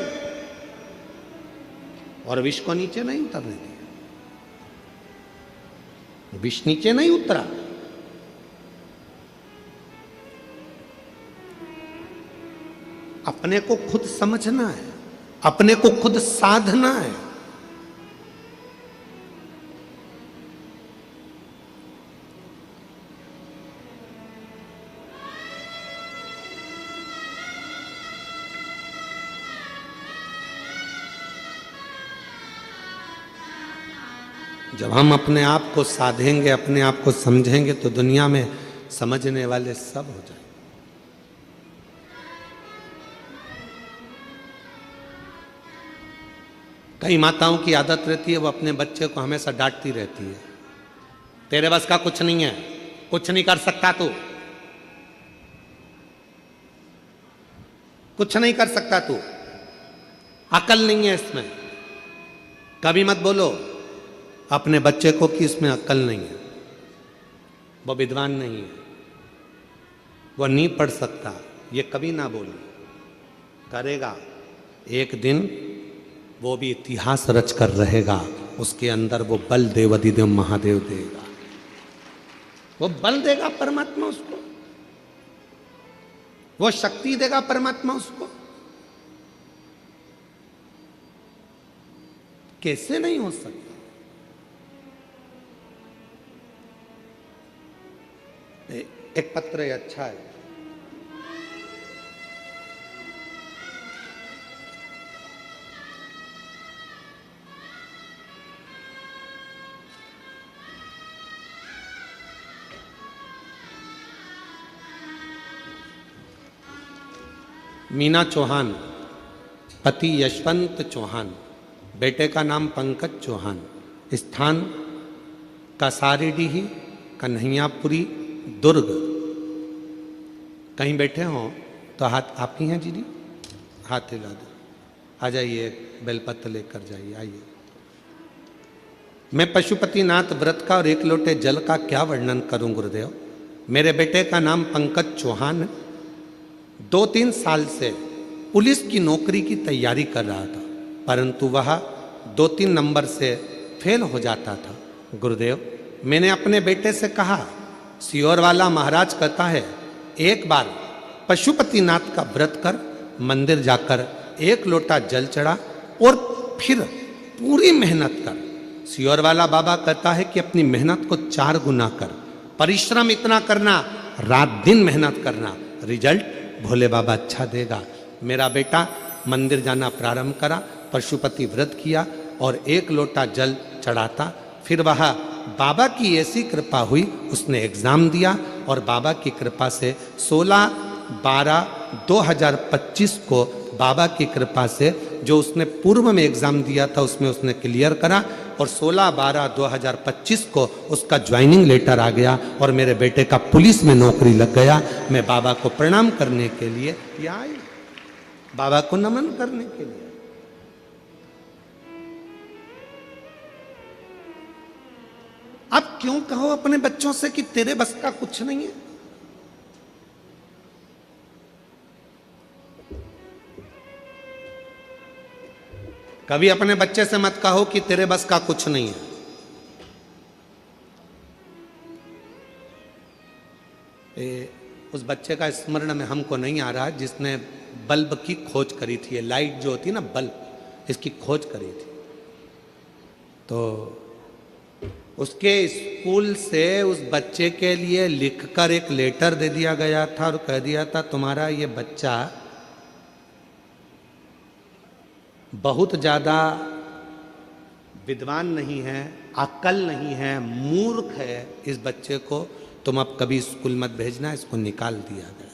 और विष को नीचे नहीं उतरने दिया। विष नीचे नहीं उतरा। अपने को खुद समझना है, अपने को खुद साधना है। जब हम अपने आप को साधेंगे, अपने आप को समझेंगे तो दुनिया में समझने वाले सब हो जाएंगे। कई माताओं की आदत रहती है, वो अपने बच्चे को हमेशा डांटती रहती है, तेरे बस का कुछ नहीं है, कुछ नहीं कर सकता तू, कुछ नहीं कर सकता तू, अकल नहीं है इसमें, कभी मत बोलो, अपने बच्चे को कि इसमें अक्ल नहीं है, वो विद्वान नहीं है, वो नहीं पढ़ सकता, ये कभी ना बोले। करेगा एक दिन, वो भी इतिहास रच कर रहेगा, उसके अंदर वो बल देवाधिदेव महादेव देगा, वो बल देगा परमात्मा उसको, वो शक्ति देगा परमात्मा उसको। कैसे नहीं हो सकता? एक पत्र है, अच्छा है। मीना चौहान, पति यशवंत चौहान, बेटे का नाम पंकज चौहान, स्थान कसारीडीही, कन्हैयापुरी, दुर्ग। कहीं बैठे हो तो हाथ आप ही हैं जी? हाथ हिला दो, आ जाइए, बेलपत्र लेकर जाइए, आइए। मैं पशुपतिनाथ व्रत का और एक लोटे जल का क्या वर्णन करूं गुरुदेव। मेरे बेटे का नाम पंकज चौहान है, 2-3 साल से पुलिस की नौकरी की तैयारी कर रहा था, परंतु वह 2-3 नंबर से फेल हो जाता था। गुरुदेव, मैंने अपने बेटे से कहा, सियोर वाला महाराज कहता है एक बार पशुपतिनाथ का व्रत कर, मंदिर जाकर एक लोटा जल चढ़ा और फिर पूरी मेहनत कर। सियोर वाला बाबा कहता है कि अपनी मेहनत को 4 गुना कर, परिश्रम इतना करना, रात दिन मेहनत करना, रिजल्ट भोले बाबा अच्छा देगा। मेरा बेटा मंदिर जाना प्रारंभ करा, पशुपति व्रत किया और एक लोटा जल चढ़ाता। फिर वह बाबा की ऐसी कृपा हुई, उसने एग्ज़ाम दिया और बाबा की कृपा से 16/12/2025 को बाबा की कृपा से जो उसने पूर्व में एग्ज़ाम दिया था उसमें उसने क्लियर करा और 16/12/2025 को उसका ज्वाइनिंग लेटर आ गया और मेरे बेटे का पुलिस में नौकरी लग गया। मैं बाबा को प्रणाम करने के लिए यहाँ आई, बाबा को नमन करने के लिए। अब क्यों कहो अपने बच्चों से कि तेरे बस का कुछ नहीं है? कभी अपने बच्चे से मत कहो कि तेरे बस का कुछ नहीं है। उस बच्चे का स्मरण में हमको नहीं आ रहा जिसने बल्ब की खोज करी थी, ये लाइट जो होती है ना बल्ब, इसकी खोज करी थी। तो उसके स्कूल से उस बच्चे के लिए लिखकर एक लेटर दे दिया गया था और कह दिया था तुम्हारा ये बच्चा बहुत ज़्यादा विद्वान नहीं है, अक्ल नहीं है, मूर्ख है, इस बच्चे को तुम अब कभी स्कूल मत भेजना, इसको निकाल दिया गया।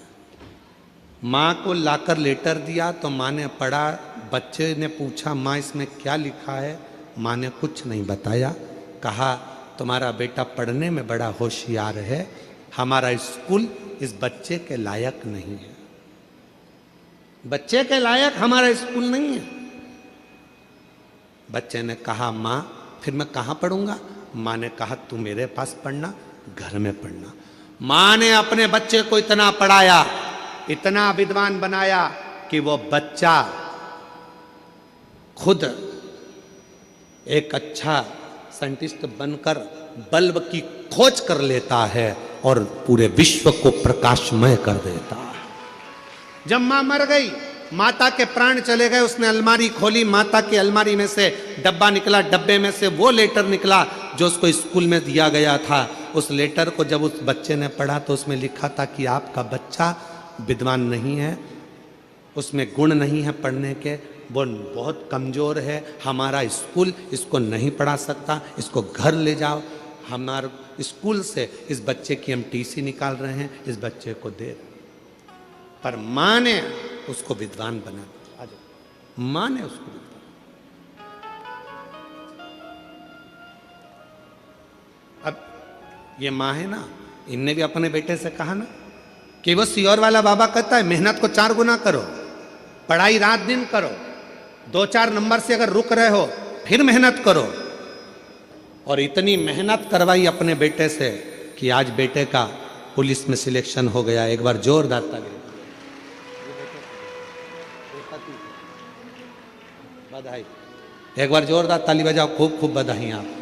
माँ को लाकर लेटर दिया तो माँ ने पढ़ा, बच्चे ने पूछा माँ इसमें क्या लिखा है, माँ ने कुछ नहीं बताया, कहा तुम्हारा बेटा पढ़ने में बड़ा होशियार है, हमारा स्कूल इस बच्चे के लायक नहीं है, बच्चे के लायक हमारा स्कूल नहीं है। बच्चे ने कहा माँ फिर मैं कहाँ पढ़ूंगा? माँ ने कहा तू मेरे पास पढ़ना, घर में पढ़ना। माँ ने अपने बच्चे को इतना पढ़ाया, इतना विद्वान बनाया कि वो बच्चा खुद एक अच्छा साइंटिस्ट बनकर बल्ब की खोज कर लेता है और पूरे विश्व को प्रकाशमय कर देता है। जब मां मर गई, माता के प्राण चले गए, उसने अलमारी खोली, माता की अलमारी में से डब्बा निकला, डब्बे में से वो लेटर निकला जो उसको स्कूल में दिया गया था। उस लेटर को जब उस बच्चे ने पढ़ा तो उसमें लिखा था कि आपका बच्चा विद्वान नहीं है, उसमें गुण नहीं है पढ़ने के, वो बहुत कमज़ोर है, हमारा स्कूल इसको नहीं पढ़ा सकता, इसको घर ले जाओ। हमारे स्कूल से इस बच्चे की हम टीसी निकाल रहे हैं, इस बच्चे को दे। पर माँ ने उसको विद्वान बना दिया। माँ ने उसको विद्वान। अब ये माँ है ना, इनने भी अपने बेटे से कहा ना कि वो सियोर वाला बाबा कहता है मेहनत को 4 गुना करो, पढ़ाई रात दिन करो, 2-4 नंबर से अगर रुक रहे हो फिर मेहनत करो। और इतनी मेहनत करवाई अपने बेटे से कि आज बेटे का पुलिस में सिलेक्शन हो गया। एक बार जोरदार ताली, बधाई, एक बार जोरदार ताली बजाओ, खूब खूब बधाई आपको।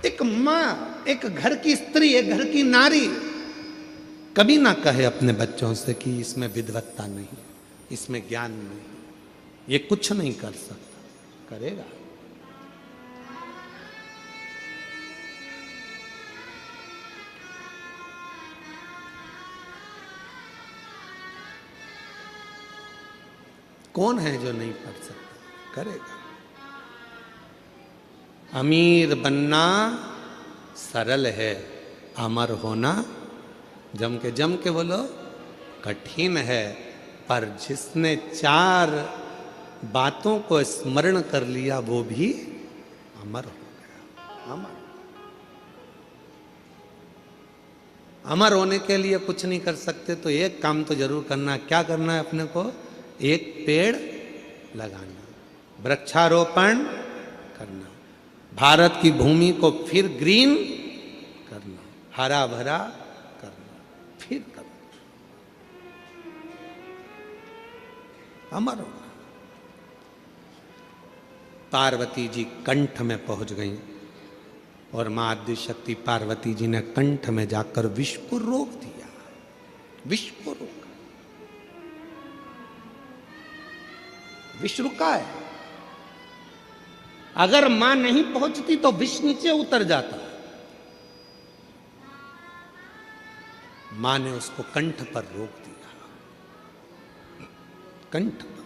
एक माँ, एक घर की स्त्री, एक घर की नारी कभी ना कहे अपने बच्चों से कि इसमें विद्वत्ता नहीं, इसमें ज्ञान नहीं, ये कुछ नहीं कर सकता। करेगा। कौन है जो नहीं पढ़ सकता? करेगा। अमीर बनना सरल है, अमर होना जम के बोलो कठिन है। पर जिसने 4 बातों को स्मरण कर लिया वो भी अमर हो गया। अमर होने के लिए कुछ नहीं कर सकते तो एक काम तो जरूर करना। क्या करना है अपने को? एक पेड़ लगाना, वृक्षारोपण करना, भारत की भूमि को फिर ग्रीन करना, हरा भरा करना, फिर करना, अमर होना। पार्वती जी कंठ में पहुंच गई और मां आद्य शक्ति पार्वती जी ने कंठ में जाकर विष को रोक दिया। विष को रोका, विष रुका है। अगर मां नहीं पहुंचती तो विष नीचे उतर जाता। मां ने उसको कंठ पर रोक दिया, कंठ पर।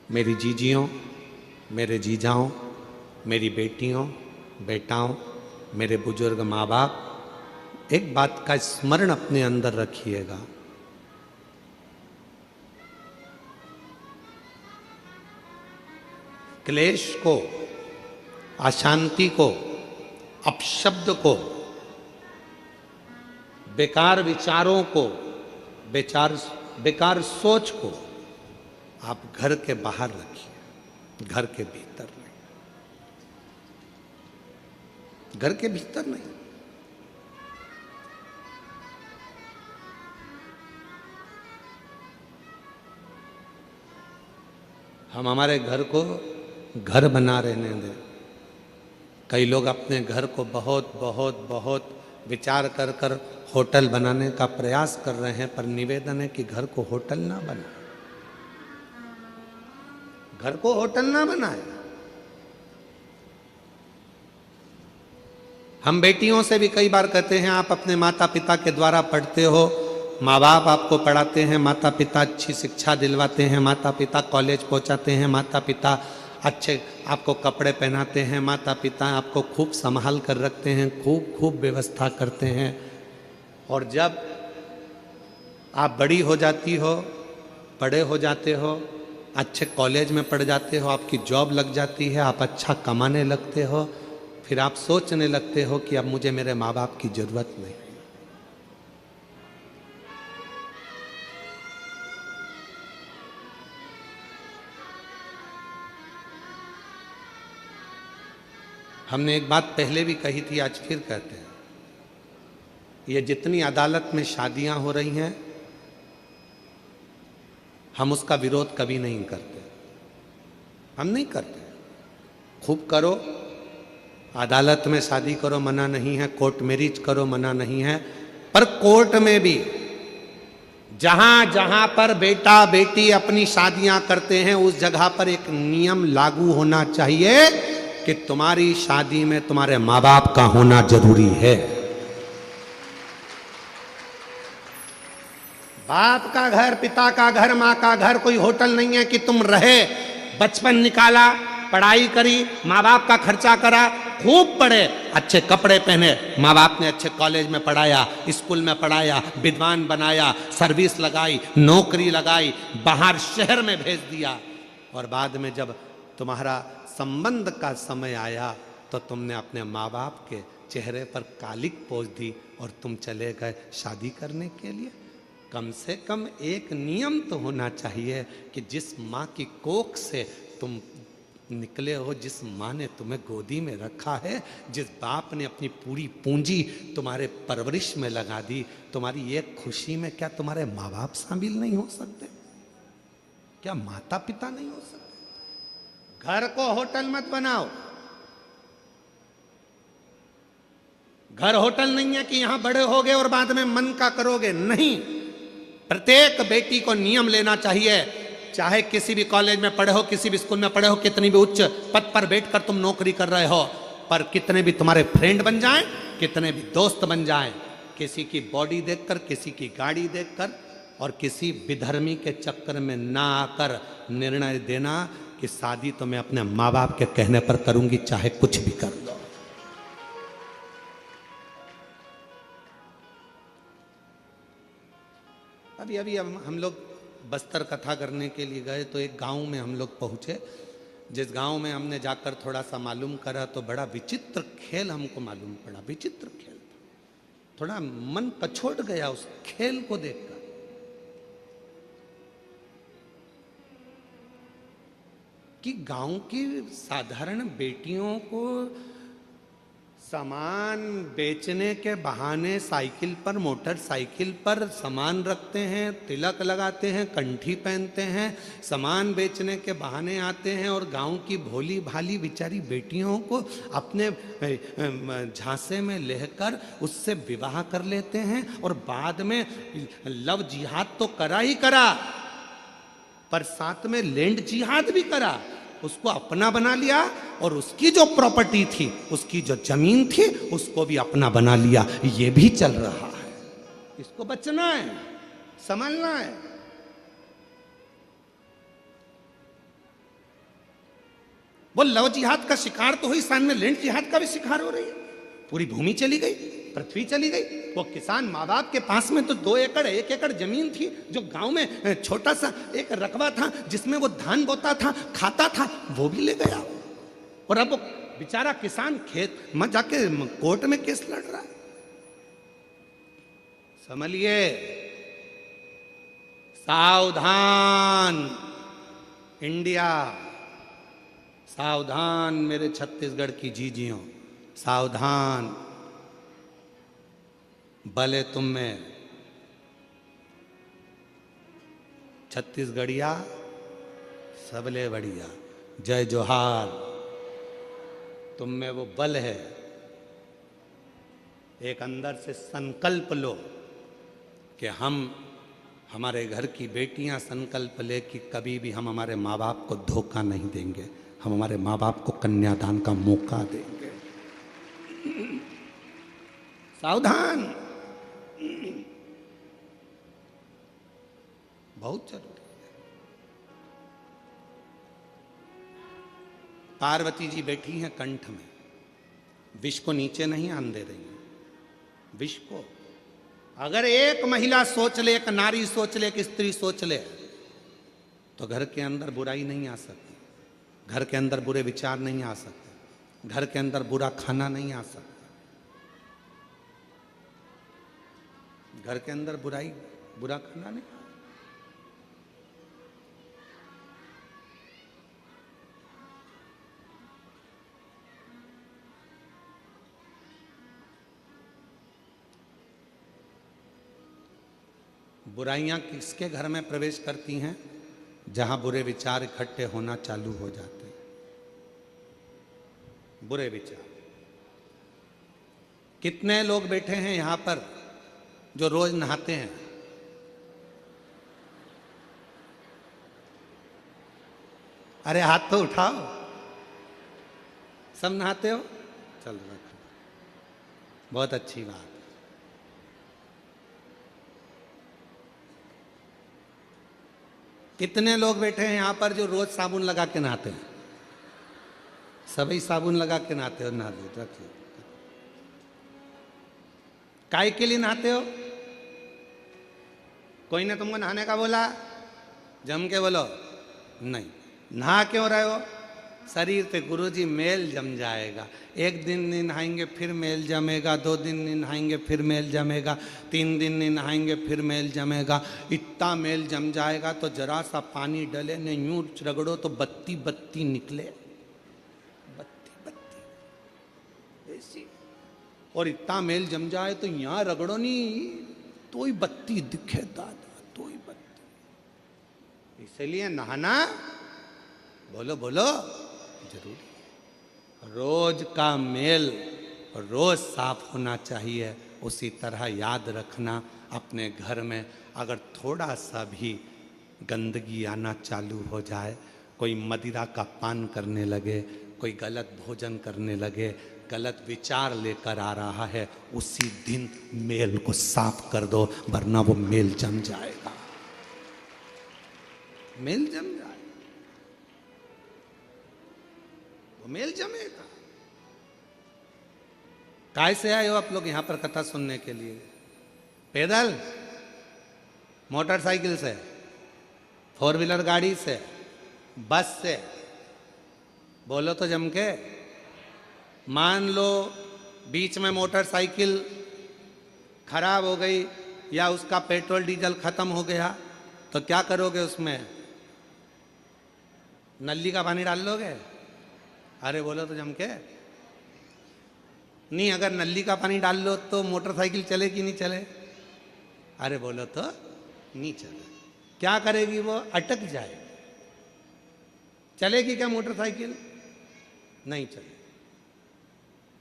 मेरी जीजियों, मेरे जीजाओं, मेरी बेटियों, बेटाओं, मेरे बुजुर्ग माँ बाप, एक बात का स्मरण अपने अंदर रखिएगा। क्लेश को, अशांति को, अपशब्द को, बेकार विचारों को, बेकार सोच को आप घर के बाहर रखिए, घर के भीतर नहीं। घर के भीतर नहीं। हम हमारे घर को घर बना रहने दें। कई लोग अपने घर को बहुत बहुत बहुत विचार कर कर होटल बनाने का प्रयास कर रहे हैं, पर निवेदन है कि घर को होटल ना बनाए, घर को होटल ना बनाए। हम बेटियों से भी कई बार कहते हैं आप अपने माता पिता के द्वारा पढ़ते हो, माँ बाप आपको पढ़ाते हैं, माता पिता अच्छी शिक्षा दिलवाते हैं, माता पिता कॉलेज पहुंचाते हैं, माता पिता अच्छे आपको कपड़े पहनाते हैं, माता पिता आपको खूब संभाल कर रखते हैं, खूब खूब व्यवस्था करते हैं। और जब आप बड़ी हो जाती हो, बड़े हो जाते हो, अच्छे कॉलेज में पढ़ जाते हो, आपकी जॉब लग जाती है, आप अच्छा कमाने लगते हो, फिर आप सोचने लगते हो कि अब मुझे मेरे माँ बाप की जरूरत नहीं। हमने एक बात पहले भी कही थी, आज फिर कहते हैं। ये जितनी अदालत में शादियां हो रही हैं, हम उसका विरोध कभी नहीं करते। हम नहीं करते। खूब करो, अदालत में शादी करो, मना नहीं है, कोर्ट मैरिज करो, मना नहीं है, पर कोर्ट में भी जहां जहां पर बेटा बेटी अपनी शादियां करते हैं उस जगह पर एक नियम लागू होना चाहिए कि तुम्हारी शादी में तुम्हारे माँ बाप का होना जरूरी है। बाप का घर, पिता का घर, माँ का घर कोई होटल नहीं है कि तुम रहे, बचपन निकाला, पढ़ाई करी, माँ बाप का खर्चा करा, खूब पढ़े, अच्छे कपड़े पहने, माँ बाप ने अच्छे कॉलेज में पढ़ाया, स्कूल में पढ़ाया, विद्वान बनाया, सर्विस लगाई, नौकरी लगाई, बाहर शहर में भेज दिया, और बाद में जब तुम्हारा संबंध का समय आया तो तुमने अपने माँ बाप के चेहरे पर कालिक पोंछ दी और तुम चले गए शादी करने के लिए। कम से कम एक नियम तो होना चाहिए कि जिस माँ की कोख से तुम निकले हो, जिस माँ ने तुम्हें गोदी में रखा है, जिस बाप ने अपनी पूरी पूंजी तुम्हारे परवरिश में लगा दी, तुम्हारी एक खुशी में क्या तुम्हारे माँ बाप शामिल नहीं हो सकते? क्या माता पिता नहीं हो सकते? घर को होटल मत बनाओ। घर होटल नहीं है कि यहां बड़े होगे और बाद में मन का करोगे, नहीं। प्रत्येक बेटी को नियम लेना चाहिए, चाहे किसी भी कॉलेज में पढ़े हो, किसी भी स्कूल में पढ़े हो, कितनी भी उच्च पद पर बैठकर तुम नौकरी कर रहे हो, पर कितने भी तुम्हारे फ्रेंड बन जाएं, कितने भी दोस्त बन जाएं, किसी की बॉडी देखकर, किसी की गाड़ी देखकर और किसी विधर्मी के चक्कर में ना आकर निर्णय देना कि शादी तो मैं अपने माँ बाप के कहने पर करूंगी, चाहे कुछ भी कर लो। अभी हम लोग बस्तर कथा करने के लिए गए तो एक गांव में हम लोग पहुंचे, जिस गांव में हमने जाकर थोड़ा सा मालूम करा तो बड़ा विचित्र खेल हमको मालूम पड़ा। विचित्र खेल, थोड़ा मन पछोट गया उस खेल को देखकर। कि गांव की साधारण बेटियों को सामान बेचने के बहाने साइकिल पर, मोटरसाइकिल पर सामान रखते हैं, तिलक लगाते हैं, कंठी पहनते हैं, सामान बेचने के बहाने आते हैं और गांव की भोली भाली बेचारी बेटियों को अपने झांसे में लेकर उससे विवाह कर लेते हैं और बाद में लव जिहाद तो करा ही करा, पर साथ में लैंड जिहाद भी करा, उसको अपना बना लिया और उसकी जो प्रॉपर्टी थी, उसकी जो जमीन थी, उसको भी अपना बना लिया। ये भी चल रहा है। इसको बचना है, संभालना है। वो लव जिहाद का शिकार तो हुई, साथ में लैंड जिहाद का भी शिकार हो रही है। पूरी भूमि चली गई, पृथ्वी चली गई। वो किसान माँ बाप के पास में तो 2 एकड़ 1 एकड़ जमीन थी, जो गांव में छोटा सा एक रकबा था जिसमें वो धान बोता था, खाता था, वो भी ले गया। और अब वो बेचारा किसान खेत में जाके कोर्ट में केस लड़ रहा है। समझिए, सावधान इंडिया, सावधान मेरे छत्तीसगढ़ की जीजियों, सावधान। भले तुम में छत्तीसगढ़िया सबले बढ़िया, जय जोहार। तुम में वो बल है, एक अंदर से संकल्प लो कि हम, हमारे घर की बेटियां संकल्प ले कि कभी भी हम हमारे माँ बाप को धोखा नहीं देंगे, हम हमारे माँ बाप को कन्यादान का मौका देंगे। सावधान, बहुत जरूरी है। पार्वती जी बैठी हैं कंठ में, विष को नीचे नहीं आने दे रही हैं। विष को अगर एक महिला सोच ले, एक नारी सोच ले, एक स्त्री सोच ले, तो घर के अंदर बुराई नहीं आ सकती, घर के अंदर बुरे विचार नहीं आ सकते, घर के अंदर बुरा खाना नहीं आ सकता, घर के अंदर बुरा खाना नहीं। बुराइयां किसके घर में प्रवेश करती हैं? जहां बुरे विचार इकट्ठे होना चालू हो जाते हैं। बुरे विचार, कितने लोग बैठे हैं यहां पर जो रोज नहाते हैं? अरे हाथ तो उठाओ, सब नहाते हो? चल रखो, बहुत अच्छी बात। कितने लोग बैठे हैं यहां पर जो रोज साबुन लगा के नहाते हैं? सभी साबुन लगा के नहाते हो? नहा दो, रख लो। काय के लिए नहाते हो? कोई ने तुमको नहाने का बोला? जम के बोलो नहीं। नहा क्यों रहे हो? शरीर से गुरुजी मेल जम जाएगा। एक दिन नहीं नहाएंगे फिर मेल जमेगा, 2 दिन नहीं नहाएंगे फिर मेल जमेगा, 3 दिन नहीं नहाएंगे फिर मेल जमेगा। इतना मेल जम जाएगा तो जरा सा पानी डले ने यूं रगड़ो तो बत्ती बत्ती निकले, बत्ती बत्ती ऐसी। और इतना मेल जम जाए तो यहाँ रगड़ो नहीं तो ही बत्ती दिखे दादा, तो ही बत्ती। इसलिए नहाना बोलो बोलो जरूरी। रोज का मेल रोज साफ होना चाहिए। उसी तरह याद रखना अपने घर में अगर थोड़ा सा भी गंदगी आना चालू हो जाए, कोई मदिरा का पान करने लगे, कोई गलत भोजन करने लगे, गलत विचार लेकर आ रहा है, उसी दिन मेल को साफ कर दो, वरना वो मेल जम जाएगा, मेल जम जाएगा, वो मेल जमेगा। काय से आए हो आप लोग यहां पर कथा सुनने के लिए? पैदल, मोटरसाइकिल से, 4 व्हीलर गाड़ी से, बस से? बोलो तो जम के। मान लो बीच में मोटरसाइकिल खराब हो गई या उसका पेट्रोल डीजल खत्म हो गया तो क्या करोगे? उसमें नली का पानी डाल लोगे? अरे बोलो तो जम के। नहीं, अगर नली का पानी डाल लो तो मोटरसाइकिल चले कि नहीं चले? अरे बोलो तो नहीं चले। क्या करेगी वो? अटक जाए। चलेगी क्या मोटरसाइकिल? नहीं चले।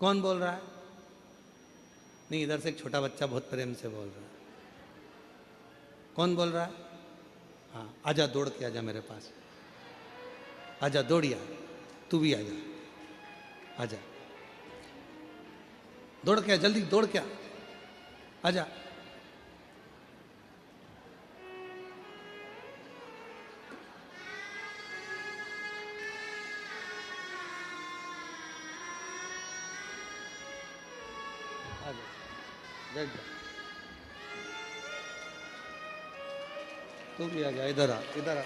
कौन बोल रहा है? नहीं, इधर से एक छोटा बच्चा बहुत प्रेम से बोल रहा है। कौन बोल रहा है? हाँ, आजा, दौड़ के आजा मेरे पास, आजा, दौड़िया, तू भी आजा, आजा, दौड़ के, जल्दी दौड़ के आजा। बैठ जा, तू भी आ जा, इधर आ, इधर आ,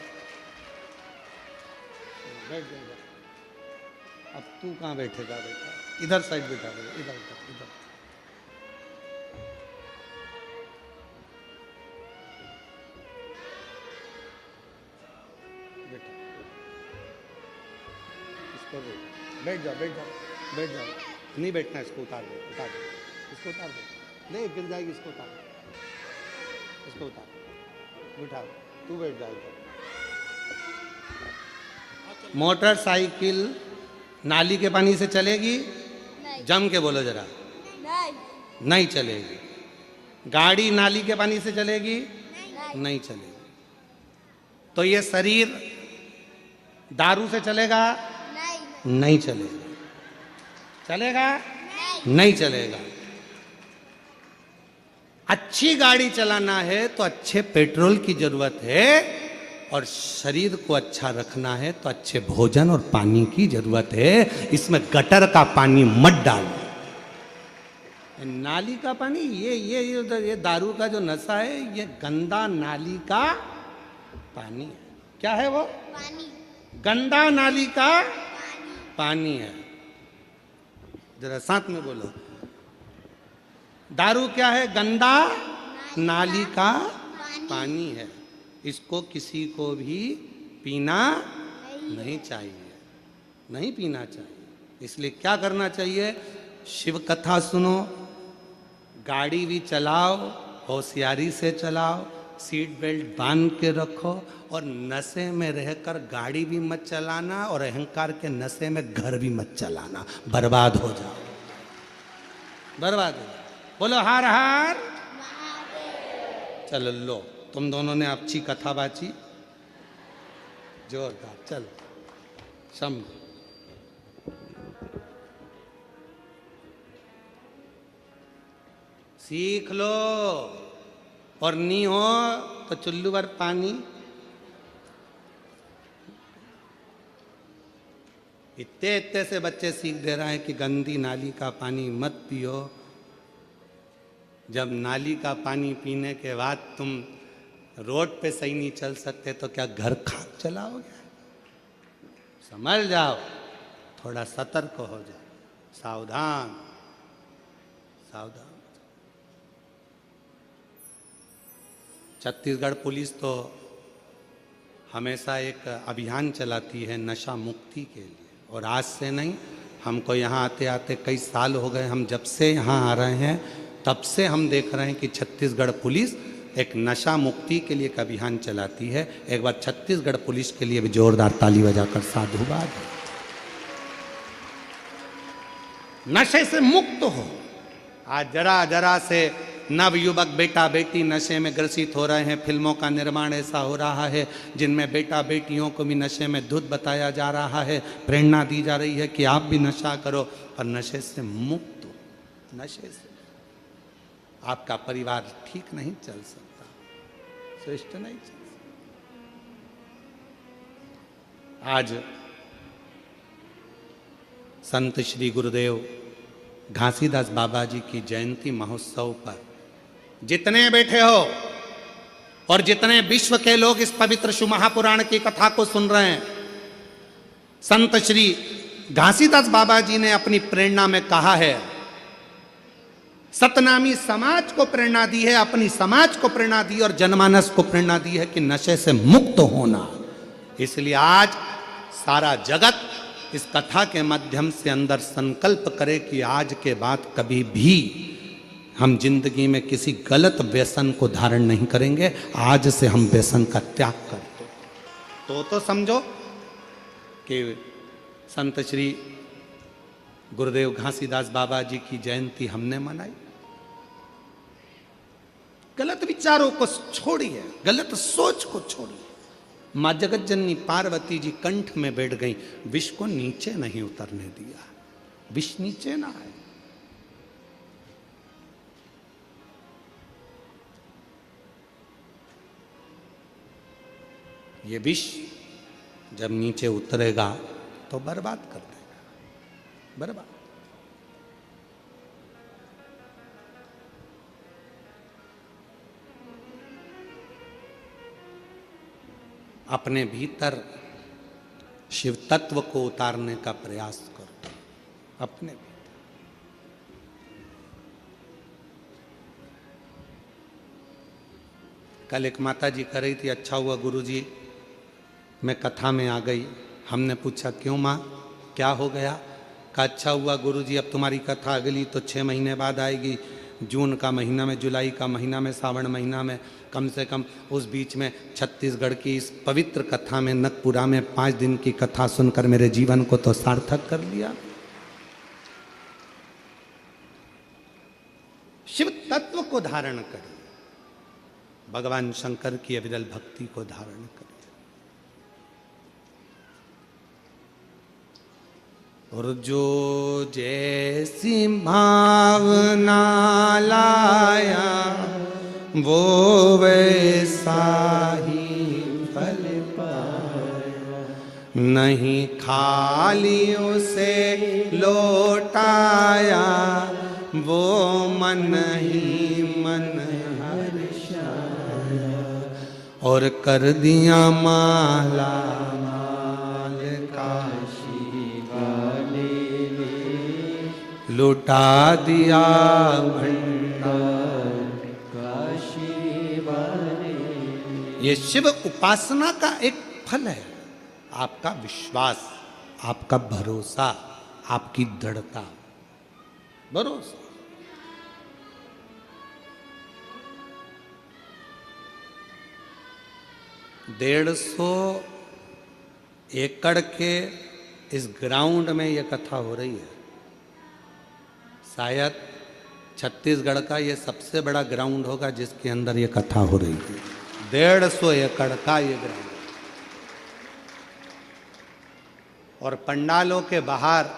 बैठ जा इधर। अब तू कहाँ बैठेगा बेटा? इधर साइड बैठा दे, इधर इधर इधर। बेटा इसको बैठ जा, बैठ जा, बैठ जा। नहीं बैठना, इसको उतार दे, उतार दे, इसको उतार दे। नहीं, गिर जाएगी, इसको उतार, इसको उतार, बिठा, तू बैठ जाएगा। मोटरसाइकिल नाली के पानी से चलेगी? जम के बोलो जरा। नहीं चलेगी। गाड़ी नाली के पानी से चलेगी? नहीं चलेगी। तो ये शरीर दारू से चलेगा? नहीं चलेगा। चलेगा? नहीं चलेगा। अच्छी गाड़ी चलाना है तो अच्छे पेट्रोल की जरूरत है, और शरीर को अच्छा रखना है तो अच्छे भोजन और पानी की जरूरत है। इसमें गटर का पानी मत डालो। नाली का पानी, ये दारू का जो नशा है, ये गंदा नाली का पानी है। क्या है वो? पानी। गंदा नाली का पानी है। जरा साथ में बोलो। दारू क्या है? गंदा नाली का पानी है। इसको किसी को भी पीना नहीं चाहिए, नहीं पीना चाहिए। इसलिए क्या करना चाहिए? शिव कथा सुनो, गाड़ी भी चलाओ, होशियारी से चलाओ, सीट बेल्ट बांध के रखो, और नशे में रहकर गाड़ी भी मत चलाना, और अहंकार के नशे में घर भी मत चलाना। बर्बाद हो जाओ, बर्बाद हो जाओ। बोलो हार हार। चलो लो, तुम दोनों ने अच्छी कथा बाची, जोरदार। चल सम सीख लो, और नहीं हो तो चुल्लू भर पानी। इतने इतने से बच्चे सीख दे रहे हैं कि गंदी नाली का पानी मत पियो। जब नाली का पानी पीने के बाद तुम रोड पे सही नहीं चल सकते तो क्या घर खाक चलाओगे? समझ जाओ। थोड़ा सतर्क हो जाए, सावधान सावधान। छत्तीसगढ़ पुलिस तो हमेशा एक अभियान चलाती है नशा मुक्ति के लिए, और आज से नहीं, हमको यहाँ आते आते कई साल हो गए। हम जब से यहाँ आ रहे हैं तब से हम देख रहे हैं कि छत्तीसगढ़ पुलिस एक नशा मुक्ति के लिए एक अभियान चलाती है। एक बार छत्तीसगढ़ पुलिस के लिए भी जोरदार ताली बजाकर साधुवाद है। नशे से मुक्त हो। आज जरा जरा से नवयुवक बेटा बेटी नशे में ग्रसित हो रहे हैं। फिल्मों का निर्माण ऐसा हो रहा है जिनमें बेटा बेटियों को भी नशे में धुत बताया जा रहा है, प्रेरणा दी जा रही है कि आप भी नशा करो, पर नशे से मुक्त हो। नशे से आपका परिवार ठीक नहीं चल सकता, श्रेष्ठ नहीं चल सकता। आज संत श्री गुरुदेव घासीदास बाबा जी की जयंती महोत्सव पर जितने बैठे हो और जितने विश्व के लोग इस पवित्र शिव महापुराण की कथा को सुन रहे हैं, संत श्री घासीदास बाबा जी ने अपनी प्रेरणा में कहा है, सतनामी समाज को प्रेरणा दी है, अपनी समाज को प्रेरणा दी और जनमानस को प्रेरणा दी है कि नशे से मुक्त होना। इसलिए आज सारा जगत इस कथा के माध्यम से अंदर संकल्प करे कि आज के बाद कभी भी हम जिंदगी में किसी गलत व्यसन को धारण नहीं करेंगे। आज से हम व्यसन का त्याग करते तो समझो कि संत श्री गुरुदेव घासीदास बाबा जी की जयंती हमने मनाई। गलत विचारों को छोड़िए, गलत सोच को छोड़िए। माँ जगत जननी पार्वती जी कंठ में बैठ गई, विष को नीचे नहीं उतरने दिया, विष नीचे ना आए। ये विष जब नीचे उतरेगा तो बर्बाद कर देगा, बर्बाद। अपने भीतर शिव तत्व को उतारने का प्रयास करो, अपने भीतर। कल एक माता जी कह रही थी, अच्छा हुआ गुरुजी मैं कथा में आ गई। हमने पूछा क्यों माँ, क्या हो गया? कहा अच्छा हुआ गुरुजी अब तुम्हारी कथा अगली तो 6 महीने बाद आएगी, जून का महीना में, जुलाई का महीना में, सावन महीना में। कम से कम उस बीच में छत्तीसगढ़ की इस पवित्र कथा में, नकपुरा में 5 दिन की कथा सुनकर मेरे जीवन को तो सार्थक कर लिया। शिव तत्व को धारण करिए, भगवान शंकर की अविरल भक्ति को धारण करिए। और जो जैसी भावना लाया वो वैसा ही फल पाया, नहीं खाली उसे लौटाया वो मन ही मन हर्षाया, और कर दिया माला माल काशी वाले, लुटा दिया भंडार काशी वाले। ये शिव उपासना का एक फल है, आपका विश्वास, आपका भरोसा, आपकी दृढ़ता, भरोसा। डेढ़ 150 एकड़ के इस ग्राउंड में यह कथा हो रही है। शायद छत्तीसगढ़ का ये सबसे बड़ा ग्राउंड होगा जिसके अंदर ये कथा हो रही है। 150 एकड़ का ये ग्राउंड, और पंडालों के बाहर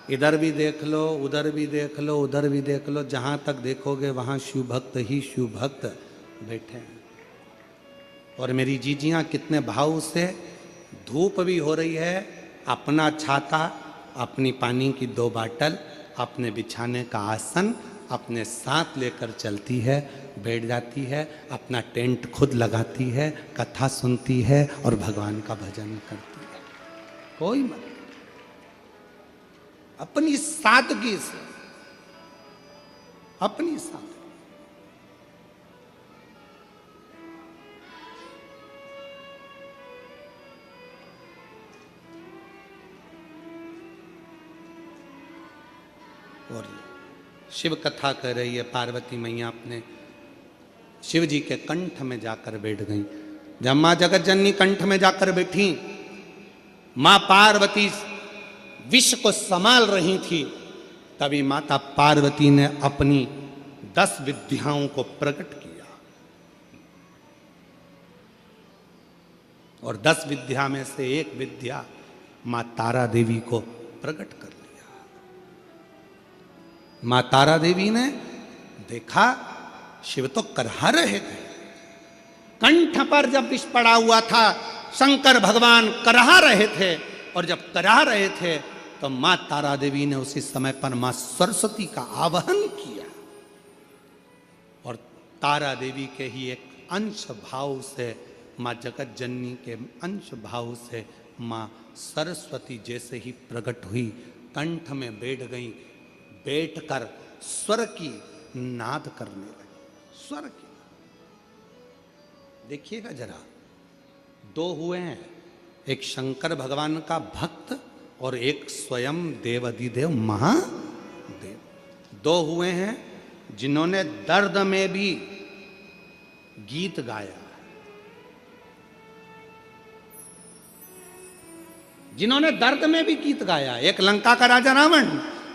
इधर भी देख लो, उधर भी देख लो, उधर भी देख लो, जहाँ तक देखोगे वहाँ शिव भक्त ही शिव भक्त बैठे हैं। और मेरी जीजियाँ कितने भाव से, धूप भी हो रही है, अपना छाता, अपनी पानी की 2 बाटल, अपने बिछाने का आसन अपने साथ लेकर चलती है, बैठ जाती है, अपना टेंट खुद लगाती है, कथा सुनती है और भगवान का भजन करती है। कोई मत, अपनी सादगी से, अपनी सादगी। और शिव कथा कह रही है, पार्वती मैया अपने शिव जी के कंठ में जाकर बैठ गई। जब मां जगत जननी कंठ में जाकर बैठी, मां पार्वती विष को संभाल रही थी, तभी माता पार्वती ने अपनी 10 विद्याओं को प्रकट किया। और 10 विद्या में से एक विद्या मां तारा देवी को प्रकट कर लिया। मां तारा देवी ने देखा शिव तो करहा रहे थे, कंठ पर जब विष पड़ा हुआ था, शंकर भगवान करहा रहे थे, और जब करहा रहे थे तो मां तारा देवी ने उसी समय पर मां सरस्वती का आवाहन किया, और तारा देवी के ही एक अंश भाव से, मां जगत जननी के अंश भाव से मां सरस्वती जैसे ही प्रकट हुई, कंठ में बैठ गई, बैठकर स्वर की नाद करने लगी। स्वर की, देखिएगा जरा, 2 हुए हैं, एक शंकर भगवान का भक्त और एक स्वयं देवाधिदेव महादेव। 2 हुए हैं जिन्होंने दर्द में भी गीत गाया, जिन्होंने दर्द में भी गीत गाया। एक लंका का राजा रावण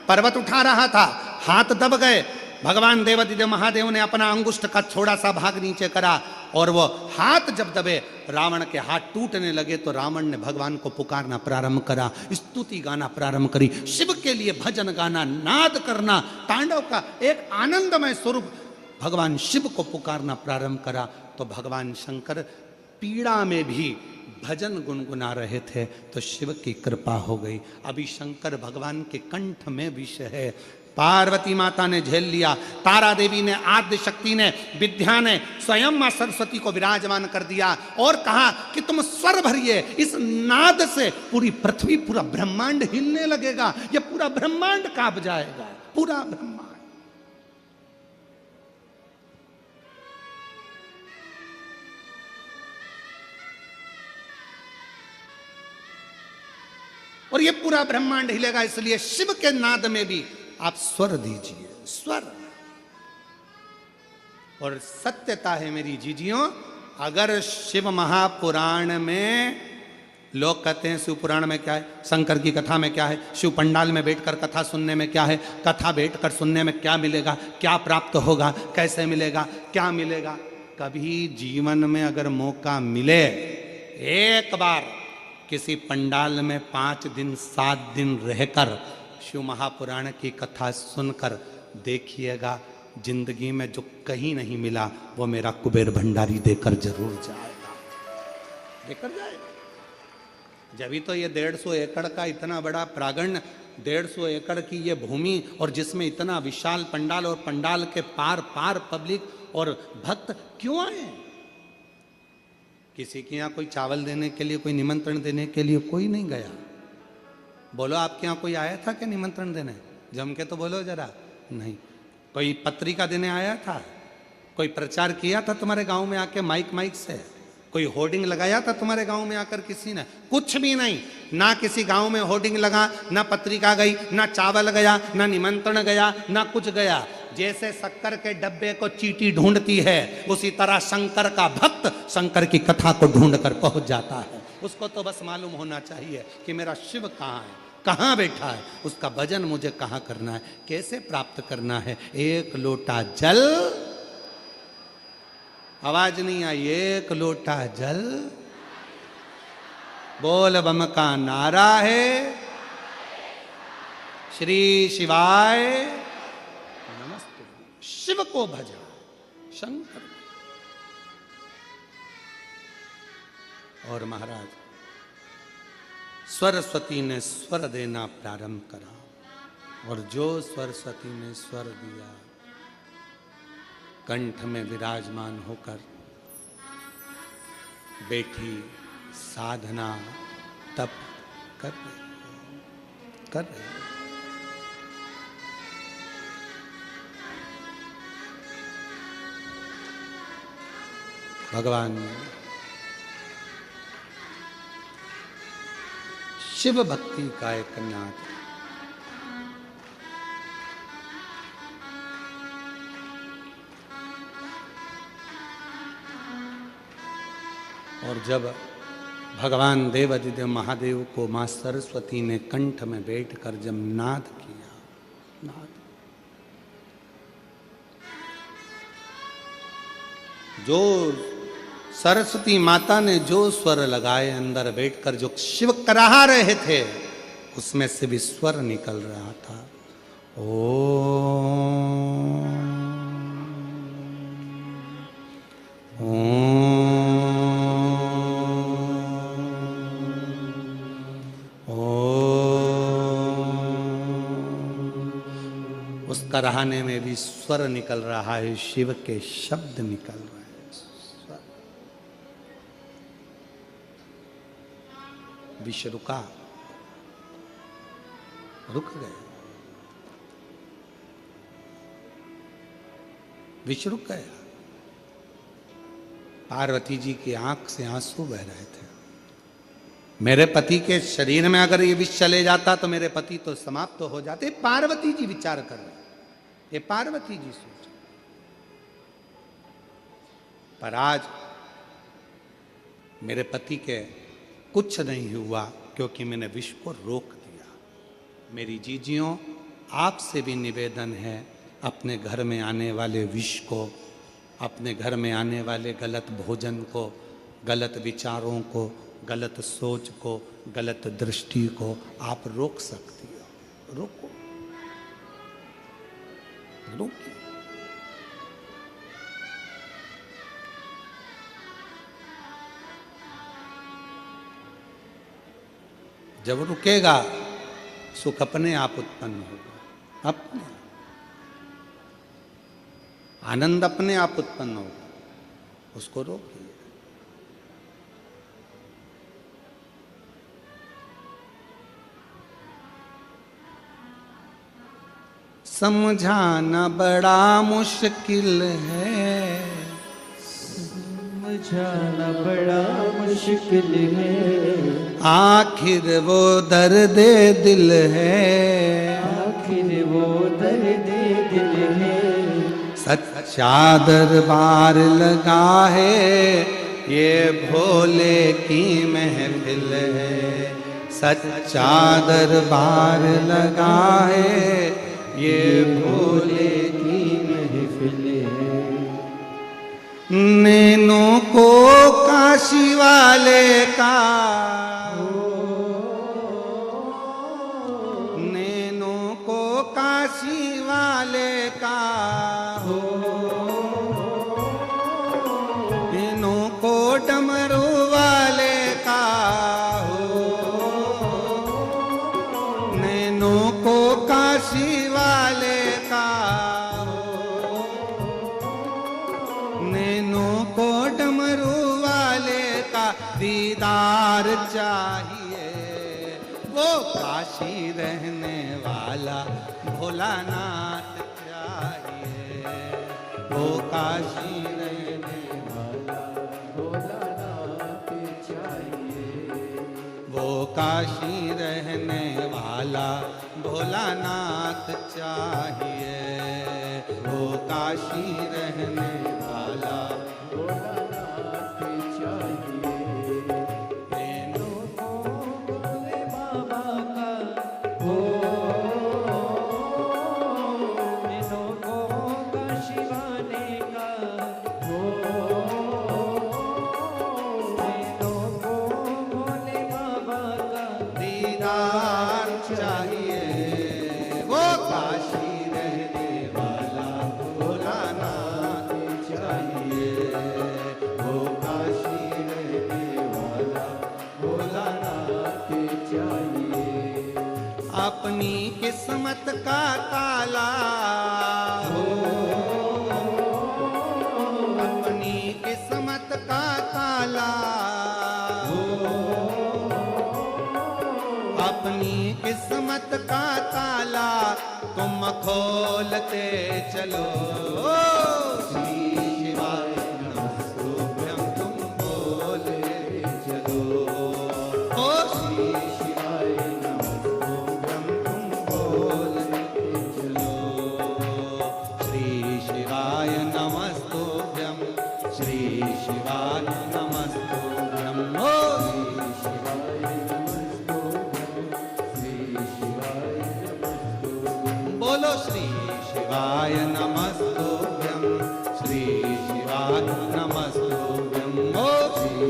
पर्वत उठा रहा था, हाथ दब गए, भगवान देवाधिदेव महादेव ने अपना अंगुष्ठ का थोड़ा सा भाग नीचे करा, और वो हाथ जब दबे, रावण के हाथ टूटने लगे, तो रावण ने भगवान को पुकारना प्रारंभ करा, स्तुति गाना प्रारंभ करी, शिव के लिए भजन गाना, नाद करना, तांडव का एक आनंदमय स्वरूप भगवान शिव को पुकारना प्रारंभ करा। तो भगवान शंकर पीड़ा में भी भजन गुनगुना रहे थे, तो शिव की कृपा हो गई। अभी शंकर भगवान के कंठ में विष है, पार्वती माता ने झेल लिया, तारा देवी ने, आद्य शक्ति ने, विद्या ने स्वयं मां सरस्वती को विराजमान कर दिया, और कहा कि तुम स्वर भरिए, इस नाद से पूरी पृथ्वी, पूरा ब्रह्मांड हिलने लगेगा, ये पूरा ब्रह्मांड कांप जाएगा, पूरा ब्रह्मांड। और ये पूरा ब्रह्मांड हिलेगा, इसलिए शिव के नाद में भी आप स्वर दीजिए, स्वर। और सत्यता है मेरी जीजियों, अगर शिव महापुराण में लोग कहते हैं शिव पुराण में क्या है, शंकर की कथा में क्या है, शिव पंडाल में बैठकर कथा सुनने में क्या है, कथा बैठकर सुनने में क्या मिलेगा, क्या प्राप्त होगा, कैसे मिलेगा, क्या मिलेगा। कभी जीवन में अगर मौका मिले, एक बार किसी पंडाल में 5 दिन 7 दिन रहकर शिव महापुराण की कथा सुनकर देखिएगा, जिंदगी में जो कहीं नहीं मिला वो मेरा कुबेर भंडारी देकर जरूर जाएगा, देकर जाएगा। जब तो ये 150 एकड़ का इतना बड़ा प्रांगण, 150 एकड़ की ये भूमि, और जिसमें इतना विशाल पंडाल, और पंडाल के पार पार पब्लिक और भक्त क्यों आए? किसी के यहाँ कोई चावल देने के लिए, कोई निमंत्रण देने के लिए कोई नहीं गया। बोलो आपके यहाँ कोई आया था क्या निमंत्रण देने? जम के तो बोलो जरा। नहीं। कोई पत्रिका देने आया था? कोई प्रचार किया था तुम्हारे गांव में आके माइक से? कोई होर्डिंग लगाया था तुम्हारे गांव में आकर किसी ने? कुछ भी नहीं। ना किसी गांव में होर्डिंग लगा, ना पत्रिका गई, ना चावल गया, ना निमंत्रण गया, ना कुछ गया। जैसे शक्कर के डब्बे को चींटी ढूंढती है, उसी तरह शंकर का भक्त शंकर की कथा को ढूंढ कर पहुंच जाता है। उसको तो बस मालूम होना चाहिए कि मेरा शिव कहाँ है, कहाँ बैठा है, उसका भजन मुझे कहाँ करना है, कैसे प्राप्त करना है। एक लोटा जल, आवाज नहीं आई, एक लोटा जल, बोल बम का नारा है, श्री शिवाय नमस्ते। शिव को भजा, शंकर। और महाराज सरस्वती ने स्वर देना प्रारंभ करा, और जो सरस्वती ने स्वर दिया, कंठ में विराजमान होकर बैठी साधना तप कर रही। भगवान ने शिव भक्ति का एक नाद। और जब भगवान देवाधिदेव महादेव को मां सरस्वती ने कंठ में बैठकर जब नाद किया, नाद, जो सरस्वती माता ने जो स्वर लगाए अंदर बैठकर जो शिव कराह रहे थे, उसमें से भी स्वर निकल रहा था। ओम उस कराहने में भी स्वर निकल रहा है, शिव के शब्द निकल रहे हैं, स्वर। विश्व रुका, रुक गए, विश्व रुक गया। पार्वती जी की आंख से आंसू बह रहे थे। मेरे पति के शरीर में अगर ये विष चले जाता तो मेरे पति तो समाप्त हो जाते। पार्वती जी विचार कर रहे, ये पार्वती जी सोच। पर आज मेरे पति के कुछ नहीं हुआ क्योंकि मैंने विष को रोक दिया। मेरी जीजियों, आपसे भी निवेदन है, अपने घर में आने वाले विष को, अपने घर में आने वाले गलत भोजन को, गलत विचारों को, गलत सोच को, गलत दृष्टि को आप रोक सकती हो। रोको, रोकिए। जब रुकेगा सुख अपने आप उत्पन्न होगा, अपने आनंद अपने आप उत्पन्न होगा, उसको रोकिए। समझाना बड़ा मुश्किल है, समझाना बड़ा मुश्किल है, आखिर वो दर्द दिल है, आखिर वो दर्द दिल है। सच्चा दरबार लगा है, ये भोले की महफिल है। सच्चा दरबार लगा है, ये भोले की महफिल है। नैनों को काशी वाले का, नैनों को काशी वाले का, नैनों को डमरू वाले का, नैनों को काशी वाले का, नैनों को डमरू वाले का दीदार चाहिए। वो काशी रहने वाला भोलानाथ चाहिए, वो काशी रहने वाला भोलानाथ चाहिए, वो काशी रहने वाला भोलानाथ चाहिए, वो काशी रहने वाला भोलानाथ चाहिए। नैनों को भोले बाबा का हो, नैनों को काशी वाले का हो, नैनों को भोले बाबा का दीदार चाहिए। वो काशी रहने वाला भोलानाथ चाहिए, वो काशी रहने वाला भोलानाथ चाहिए। अपनी किस्मत का ताला हो, अपनी किस्मत का ताला हो, अपनी किस्मत का ताला तुम खोलते चलो। श्री शिवाय नमस्तुभ्यं, श्री शिवाय नमस्तुभ्यं श्री शिवाय नमस्तुभ्यं ओ श्री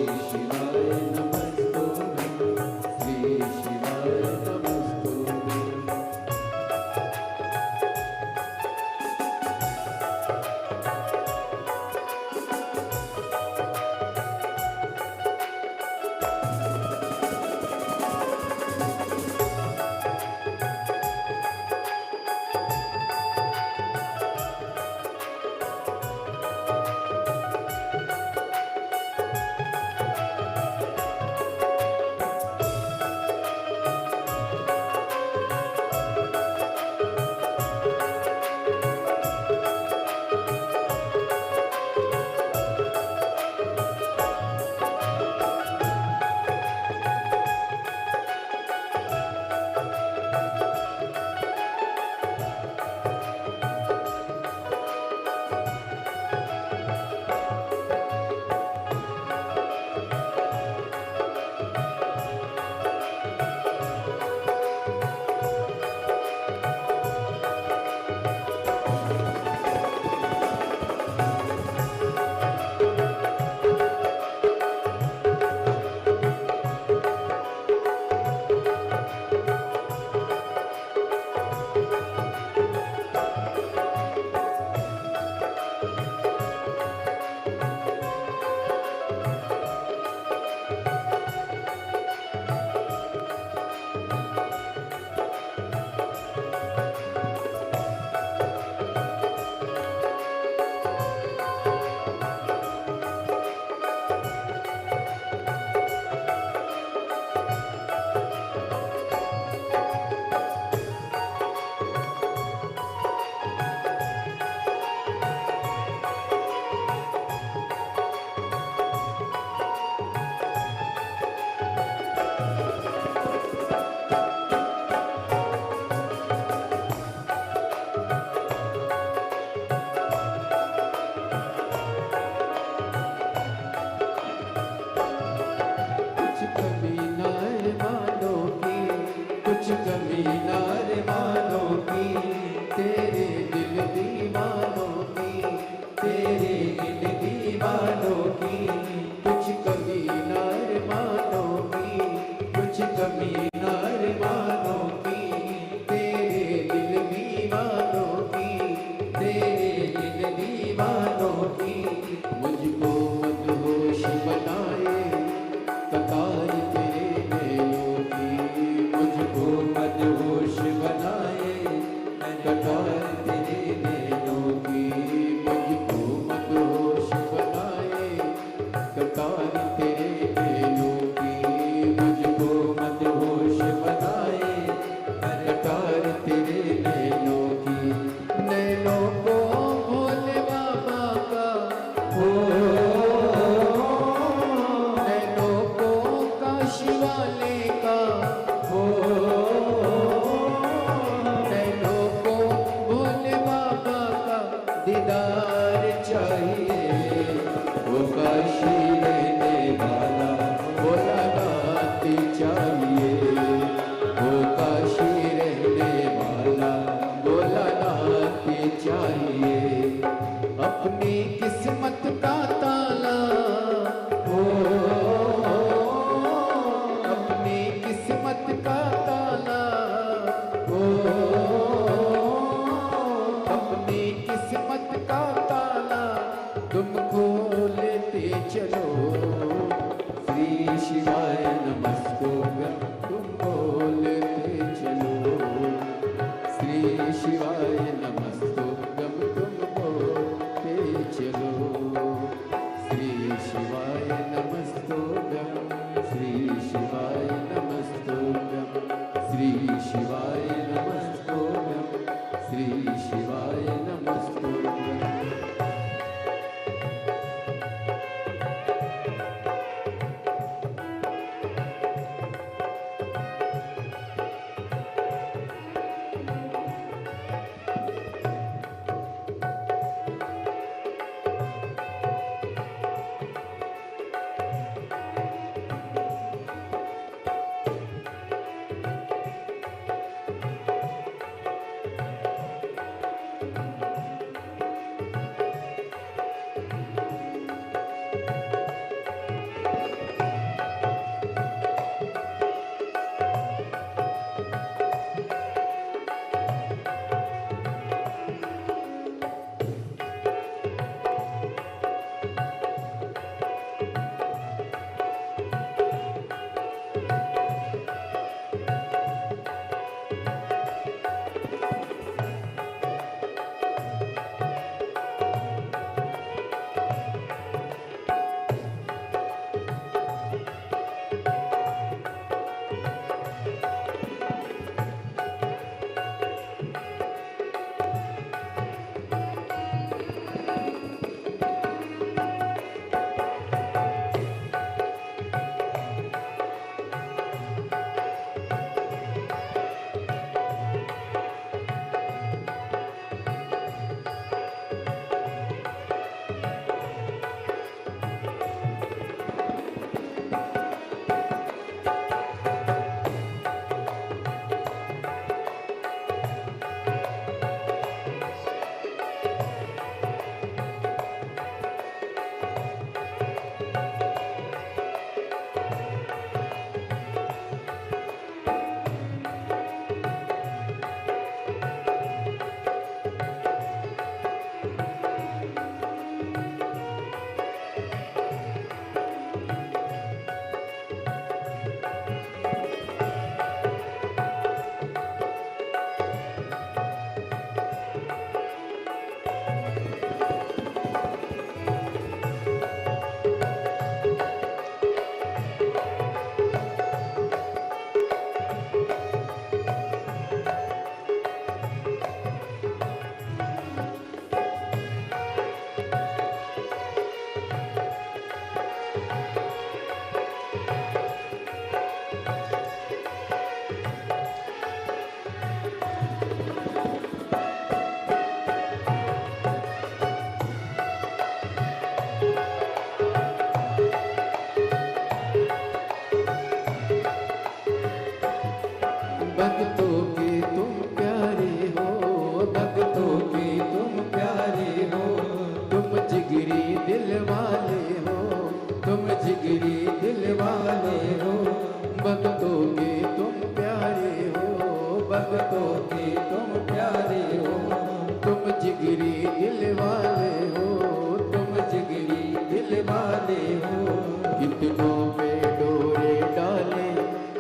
शिवाय नमस्तुभ्यं श्री शिवाय नमस्तुभ्यं। भक्तों के तुम प्यारे हो, भक्तों के तुम प्यारे हो, तुम जिगरी दिल वाले हो, तुम जिगरी दिल वाले हो, भक्तों के तुम प्यारे हो, भक्तों के तुम प्यारे हो, तुम जिगरी दिल वाले हो, तुम जिगरी दिल वाले हो। कितनों पे डोरे डाले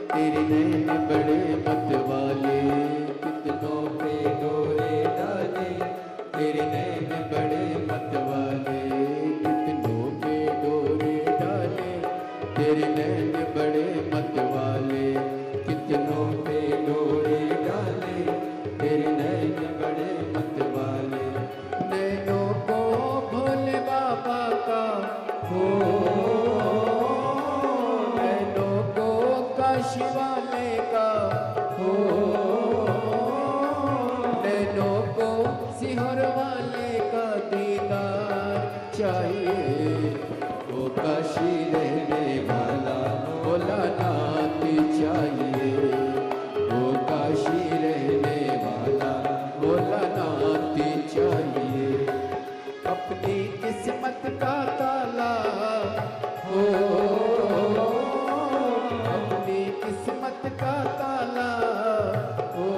तेरे नैन बड़े मत वाले, कितनों पे डोरे डाले तेरे नैन बड़े मत वाले, कितनों पे डोरे डाले तेरे नैन बड़े मत वाले, कितनों पे डोरे डाले तेरे नैन बड़े मत वाले। नैनों को भोले बाबा का हो, नैनों को काशी वाले का हो, नैनों को सिहर वाले का दीदार चाहिए, वो काशी रहने वाला भोलानाथ चाहिए, वो काशी रहने वाला भोलानाथ चाहिए। अपनी किस्मत का ताला हो, अपनी किस्मत का ताला हो,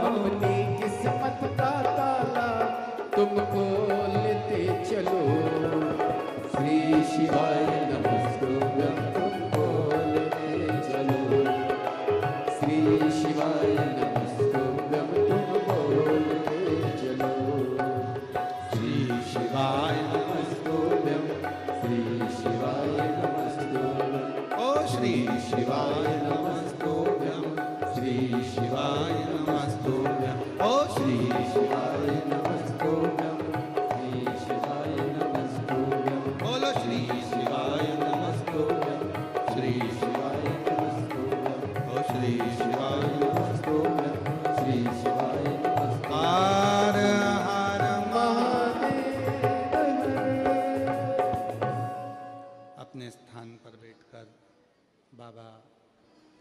अपनी किस्मत का ताला तुम खोलते चलो, श्री शिवाय नमस्तुभ्यं तुम खोलते चलो, श्री शिवाय नमस्तुभ्यं तुम बोलते चलो, श्री शिवाय नमस्तुभ्यं, श्री शिवाय नमस्तुभ्यं, ओ श्री शिवाय नमस्तुभ्यं, श्री शिवाय नमस्तुभ्यं, ओ श्री शिवाय नमस्तुभ्यं, श्री शिवाय नमस्तुभ्यं, बोलो श्री शिवाय नमस्तुभ्यं, श्री शिवाय नमस्तुभ्यं, ओ श्री शिवाय नमस्तुभ्यं, श्री शिवाय नमस्तुभ्यं। हर हर अपने स्थान पर बैठकर बाबा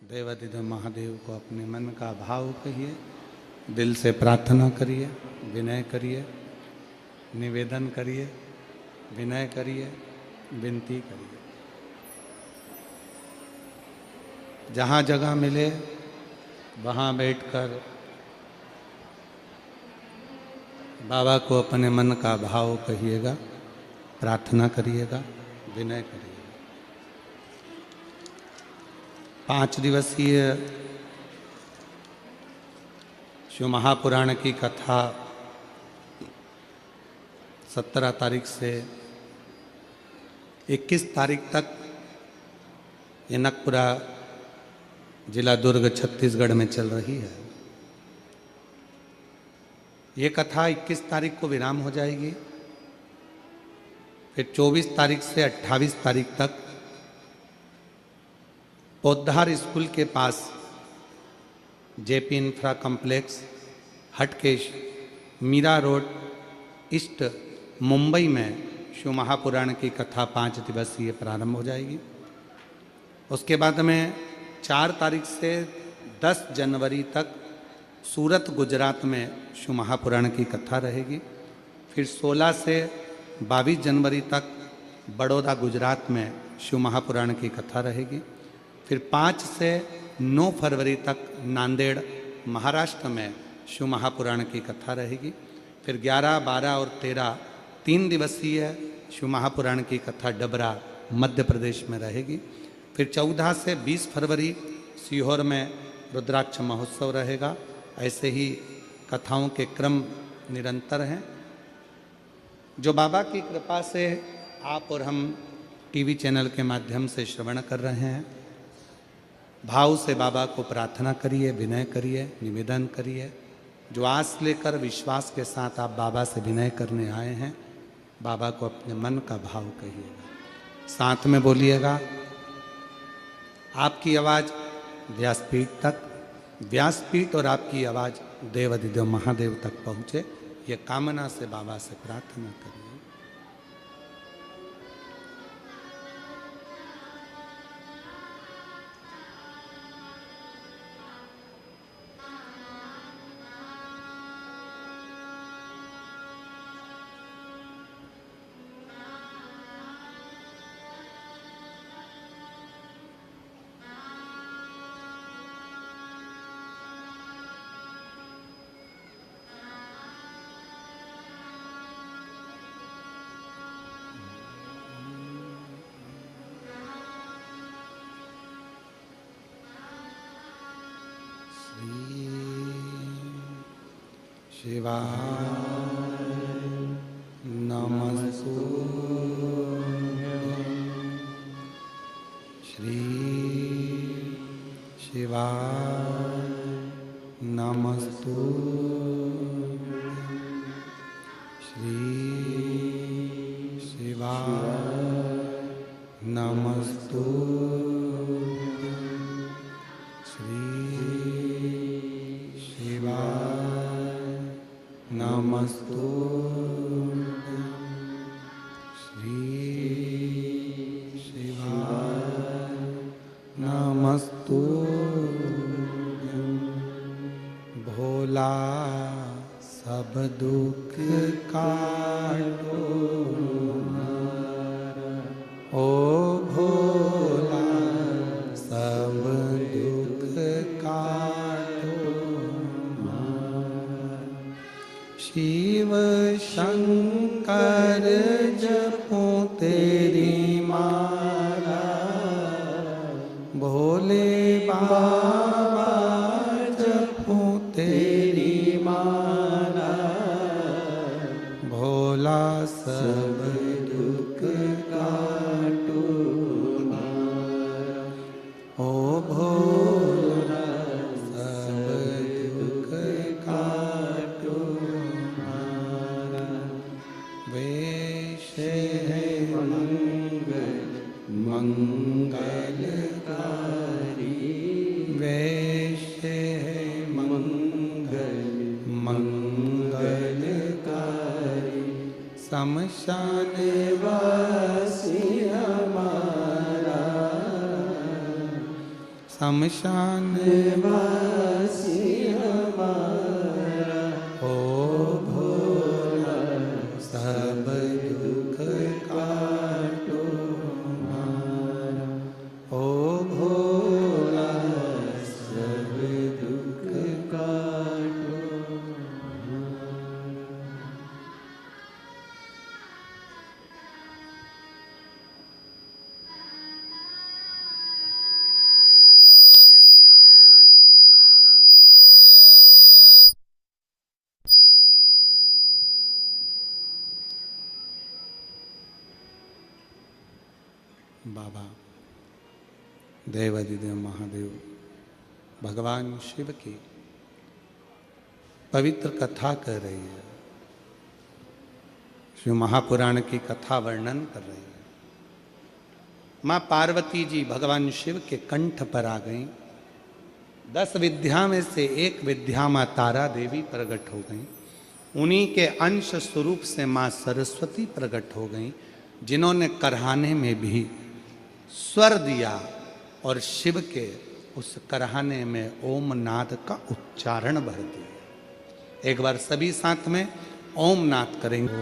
देवादिदेव महादेव को अपने मन का भाव कहिए, दिल से प्रार्थना करिए, विनय करिए, निवेदन करिए, विनय करिए, विनती करिए। जहाँ जगह मिले वहाँ बैठकर बाबा को अपने मन का भाव कहिएगा, प्रार्थना करिएगा, विनय करिएगा। 5 दिवसीय शिव महापुराण की कथा 17 तारीख से 21 तारीख तक जनकपुरा जिला दुर्ग छत्तीसगढ़ में चल रही है। ये कथा 21 तारीख को विराम हो जाएगी, फिर 24 तारीख से 28 तारीख तक पौधार स्कूल के पास JP Infra complex Hatkesh Mira road east Mumbai में शिव महापुराण की कथा 5 दिवसीय प्रारंभ हो जाएगी। उसके बाद में 4 तारीख से 10 जनवरी तक सूरत गुजरात में शिव महापुराण की कथा रहेगी। फिर 16 से 22 जनवरी तक बड़ौदा गुजरात में शिव महापुराण की कथा रहेगी। फिर 5 से 9 फरवरी तक नांदेड़ महाराष्ट्र में शिव महापुराण की कथा रहेगी। फिर 11, 12 और 13 3 दिवसीय शिव महापुराण की कथा डबरा मध्य प्रदेश में रहेगी। फिर 14 से 20 फरवरी सीहोर में रुद्राक्ष महोत्सव रहेगा। ऐसे ही कथाओं के क्रम निरंतर हैं, जो बाबा की कृपा से आप और हम टीवी चैनल के माध्यम से श्रवण कर रहे हैं। भाव से बाबा को प्रार्थना करिए, विनय करिए, निवेदन करिए। जो आस लेकर विश्वास के साथ आप बाबा से विनय करने आए हैं, बाबा को अपने मन का भाव कहिएगा, साथ में बोलिएगा। आपकी आवाज़ व्यासपीठ तक, व्यासपीठ और आपकी आवाज़ देवादिदेव महादेव तक पहुँचे, ये कामना से बाबा से प्रार्थना करिए। शिवाय नमस्तुभ्यं श्री शिवाय नमस्तुभ्यं श्री शिवाय नमस्तुभ्यं श्री शिवाय नमस्तुभ्यं श्री शिवाय नमस्तुभ्यं भोला सब दुख काटो ओ भोला सब दुख काटो शिव शंकर जपो तेरी माला भोले बाबा जपो तेरी माला भोला सब दुख काटो ओ भोला सब दुख काटो वेश है मंगलकारी वेश है मंगलकारी शमशान वासी हमारा शमशान वासी हमारा ओ भोला सब दुख काटो हमारा ओ भोला सब दुख काटो बाबा देवाधिदेव महादेव भगवान शिव की पवित्र कथा कह रही है, शिव महापुराण की कथा वर्णन कर रही है। माँ पार्वती जी भगवान शिव के कंठ पर आ गईं। 10 विद्या में से एक विद्या माँ तारा देवी प्रकट हो गईं। उन्हीं के अंश स्वरूप से माँ सरस्वती प्रकट हो गईं, जिन्होंने करहाने में भी स्वर दिया और शिव के उस करहाने में ओम नाद का उच्चारण भर दिया। एक बार सभी साथ में ओम नाद करेंगे।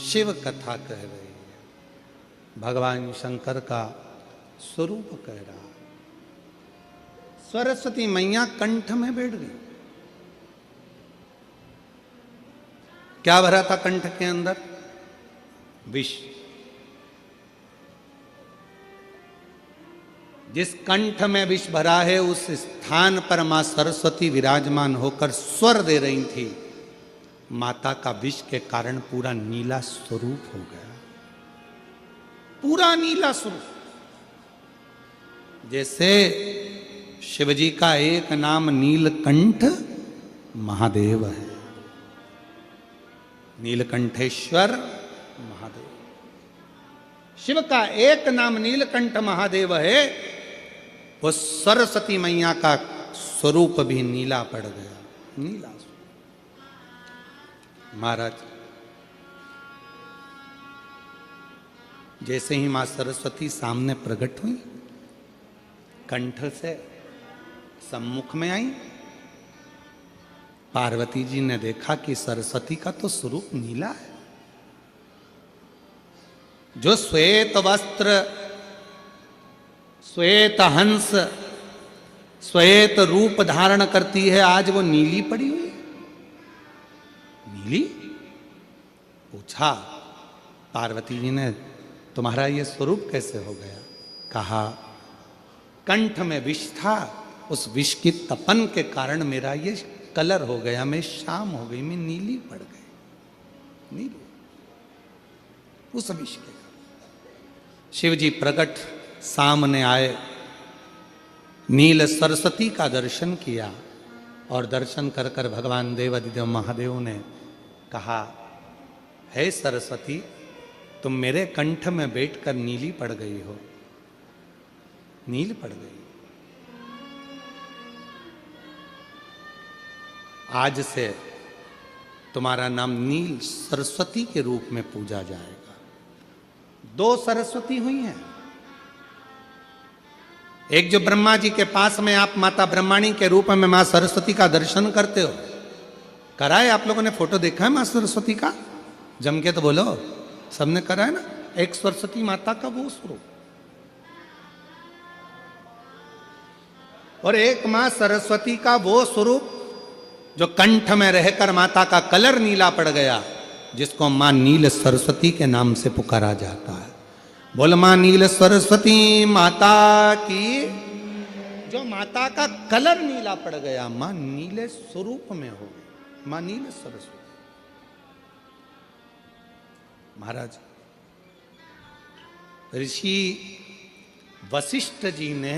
शिव कथा कह रही है, भगवान शंकर का स्वरूप कह रहा है। सरस्वती मैया कंठ में बैठ गई। क्या भरा था कंठ के अंदर? विष। जिस कंठ में विष भरा है उस स्थान पर मां सरस्वती विराजमान होकर स्वर दे रही थी। माता का विष के कारण पूरा नीला स्वरूप हो गया, पूरा नीला स्वरूप। जैसे शिवजी का एक नाम नीलकंठ महादेव है, नीलकंठेश्वर महादेव। शिव का एक नाम नीलकंठ महादेव है, वो सरस्वती मैया का स्वरूप भी नीला पड़ गया, नीला। महाराज, जैसे ही मां सरस्वती सामने प्रकट हुई, कंठ से सम्मुख में आई, पार्वती जी ने देखा कि सरस्वती का तो स्वरूप नीला है। जो श्वेत वस्त्र, श्वेत हंस, श्वेत रूप धारण करती है, आज वो नीली पड़ी हुई है। नीली? पूछा पार्वती जी ने, तुम्हारा ये स्वरूप कैसे हो गया? कहा, कंठ में विष था, उस विष की तपन के कारण मेरा ये कलर हो गया, मैं शाम हो गई, मैं नीली पड़ गई। नीली उस विष के। शिव जी प्रकट सामने आए, नील सरस्वती का दर्शन किया और दर्शन कर कर भगवान देवादिदेव महादेव ने कहा, हे सरस्वती, तुम मेरे कंठ में बैठकर नीली पड़ गई हो, नील पड़ गई। आज से तुम्हारा नाम नील सरस्वती के रूप में पूजा जाएगा। 2 सरस्वती हुई हैं। एक जो ब्रह्मा जी के पास में आप माता ब्रह्माणी के रूप में मां सरस्वती का दर्शन करते हो, कराए आप लोगों ने? फोटो देखा है मां सरस्वती का? जम के तो बोलो, सबने करा है ना? एक सरस्वती माता का वो स्वरूप, और एक मां सरस्वती का वो स्वरूप जो कंठ में रहकर माता का कलर नीला पड़ गया, जिसको मां नील सरस्वती के नाम से पुकारा जाता है। बोल मां नील सरस्वती माता की। जो माता का कलर नीला पड़ गया, मां नीले स्वरूप में हो गई, मां नील सरस्वती। महाराज, ऋषि वशिष्ठ जी ने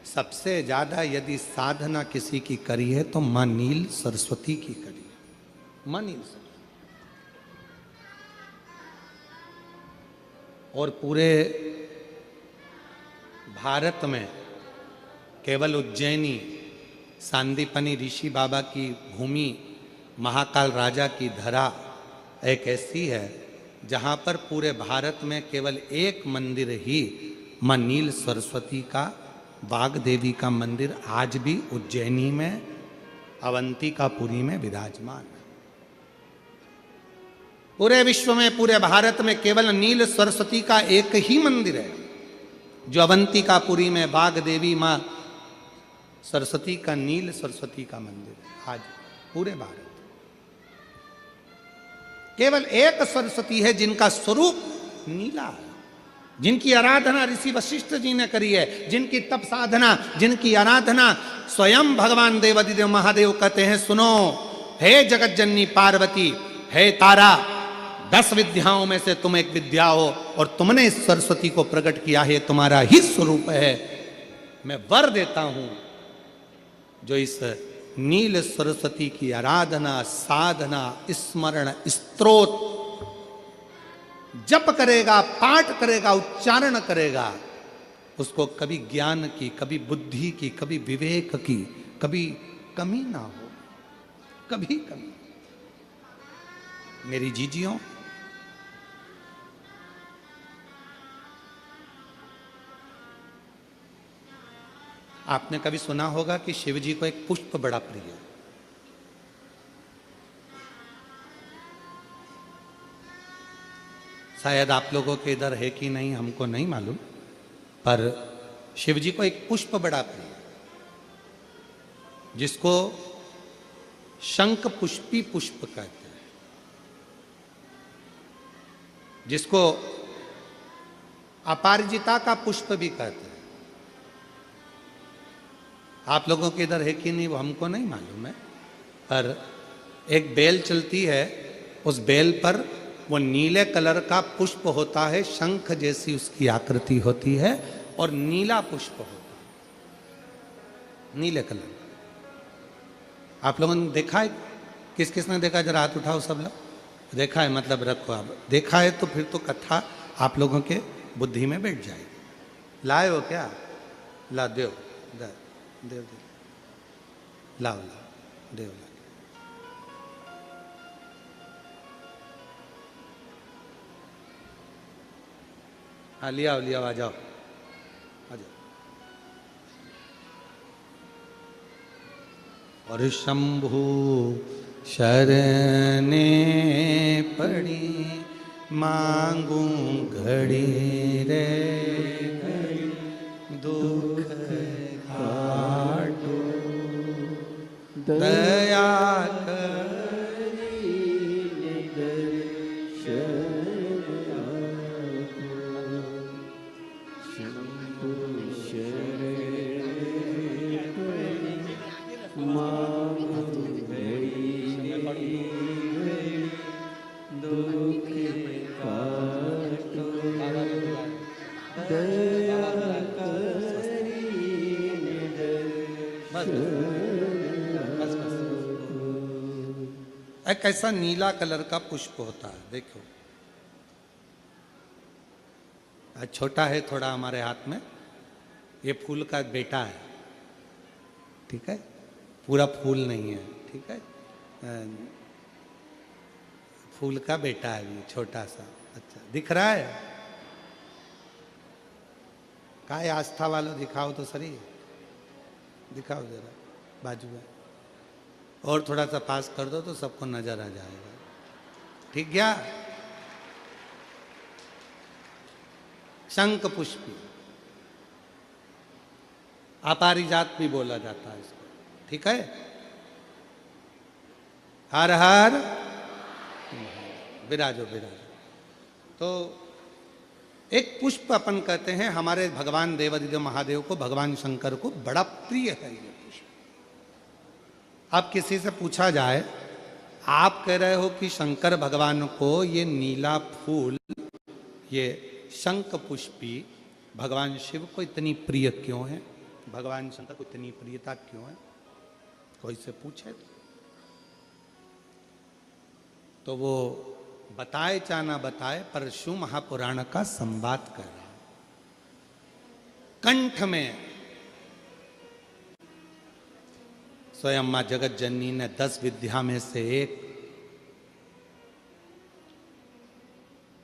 सबसे ज्यादा यदि साधना किसी की करी है तो मां नील सरस्वती की करी है। मां नील सरस्वती। और पूरे भारत में केवल उज्जैनी सांदीपनी ऋषि बाबा की भूमि, महाकाल राजा की धरा एक ऐसी है जहां पर पूरे भारत में केवल एक मंदिर ही मां नील सरस्वती का, बाग देवी का मंदिर आज भी उज्जैनी में अवंतिकापुरी में विराजमान है। पूरे विश्व में, पूरे भारत में केवल नील सरस्वती का एक ही मंदिर है जो अवंतिकापुरी में बाग देवी मां सरस्वती का, नील सरस्वती का मंदिर है। आज पूरे भारत केवल एक सरस्वती है जिनका स्वरूप नीला है, जिनकी आराधना ऋषि वशिष्ठ जी ने करी है, जिनकी तप साधना, जिनकी आराधना स्वयं भगवान देवादिदेव महादेव कहते हैं, सुनो हे जगत जननी पार्वती, हे तारा, 10 विद्याओं में से तुम एक विद्या हो और तुमने इस सरस्वती को प्रकट किया है, तुम्हारा ही स्वरूप है। मैं वर देता हूं जो इस नील सरस्वती की आराधना, साधना, स्मरण, स्तोत्र जप करेगा, पाठ करेगा, उच्चारण करेगा, उसको कभी ज्ञान की, कभी बुद्धि की, कभी विवेक की, कभी कमी ना हो, कभी कमी। मेरी जीजियों, आपने कभी सुना होगा कि शिव जी को एक पुष्प बड़ा प्रिय है। शायद आप लोगों के इधर है कि नहीं हमको नहीं मालूम, पर शिव जी को एक पुष्प बड़ा प्रिय है जिसको शंख पुष्पी पुष्प कहते हैं, जिसको अपारिजिता का पुष्प भी कहते हैं। आप लोगों के इधर है कि नहीं वो हमको नहीं मालूम है, पर एक बेल चलती है, उस बेल पर वो नीले कलर का पुष्प होता है, शंख जैसी उसकी आकृति होती है और नीला पुष्प होता है, नीले कलर। आप लोगों ने देखा है? किस किस ने देखा? जरा हाथ उठाओ सब लोग। देखा है मतलब रखो। आप देखा है तो फिर तो कथा आप लोगों के बुद्धि में बैठ जाएगी। लाए हो क्या? ला देव देव देव लाओ लाओ देव ला। हाँ लिया आ जाओ आ जाओ। और शंभु शरणे पड़ी मांगू घड़ी रे घड़ी दुख काटो दया एक ऐसा नीला कलर का पुष्प होता है, देखो आज छोटा है थोड़ा हमारे हाथ में, ये फूल का बेटा है, ठीक है, पूरा फूल नहीं है, ठीक है, फूल का बेटा है ये छोटा सा। अच्छा दिख रहा है, कहा है आस्था वालों दिखाओ तो सही, दिखाओ जरा बाजू में, और थोड़ा सा पास कर दो तो सबको नजर आ जाएगा, ठीक क्या। शंख पुष्पी, अपारिजात भी बोला जाता है इसको, ठीक है। हर हर विराजो विराजो। तो एक पुष्प अपन कहते हैं, हमारे भगवान देवादिदेव महादेव को, भगवान शंकर को बड़ा प्रिय है ये पुष्प। अब किसी से पूछा जाए, आप कह रहे हो कि शंकर भगवान को ये नीला फूल, ये शंख पुष्पी भगवान शिव को इतनी प्रिय क्यों है, भगवान शंकर को इतनी प्रियता क्यों है, कोई से पूछे तो वो बताए चाहे ना बताए, पर शिव महापुराण का संवाद कर रहा है। कंठ में स्वयं मां जगत जननी ने 10 विद्या में से एक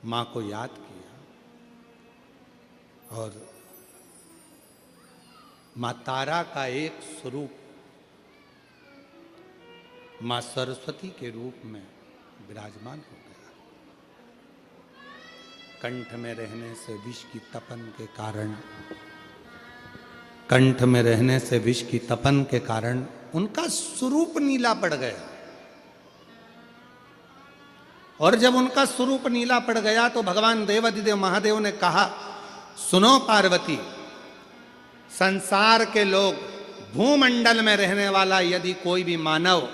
मां को याद किया, और मां तारा का एक स्वरूप मां सरस्वती के रूप में विराजमान हो गया। कंठ में रहने से विष की तपन के कारण, कंठ में रहने से विष की तपन के कारण उनका स्वरूप नीला पड़ गया। और जब उनका स्वरूप नीला पड़ गया तो भगवान देवादिदेव महादेव ने कहा, सुनो पार्वती, संसार के लोग, भूमंडल में रहने वाला यदि कोई भी मानव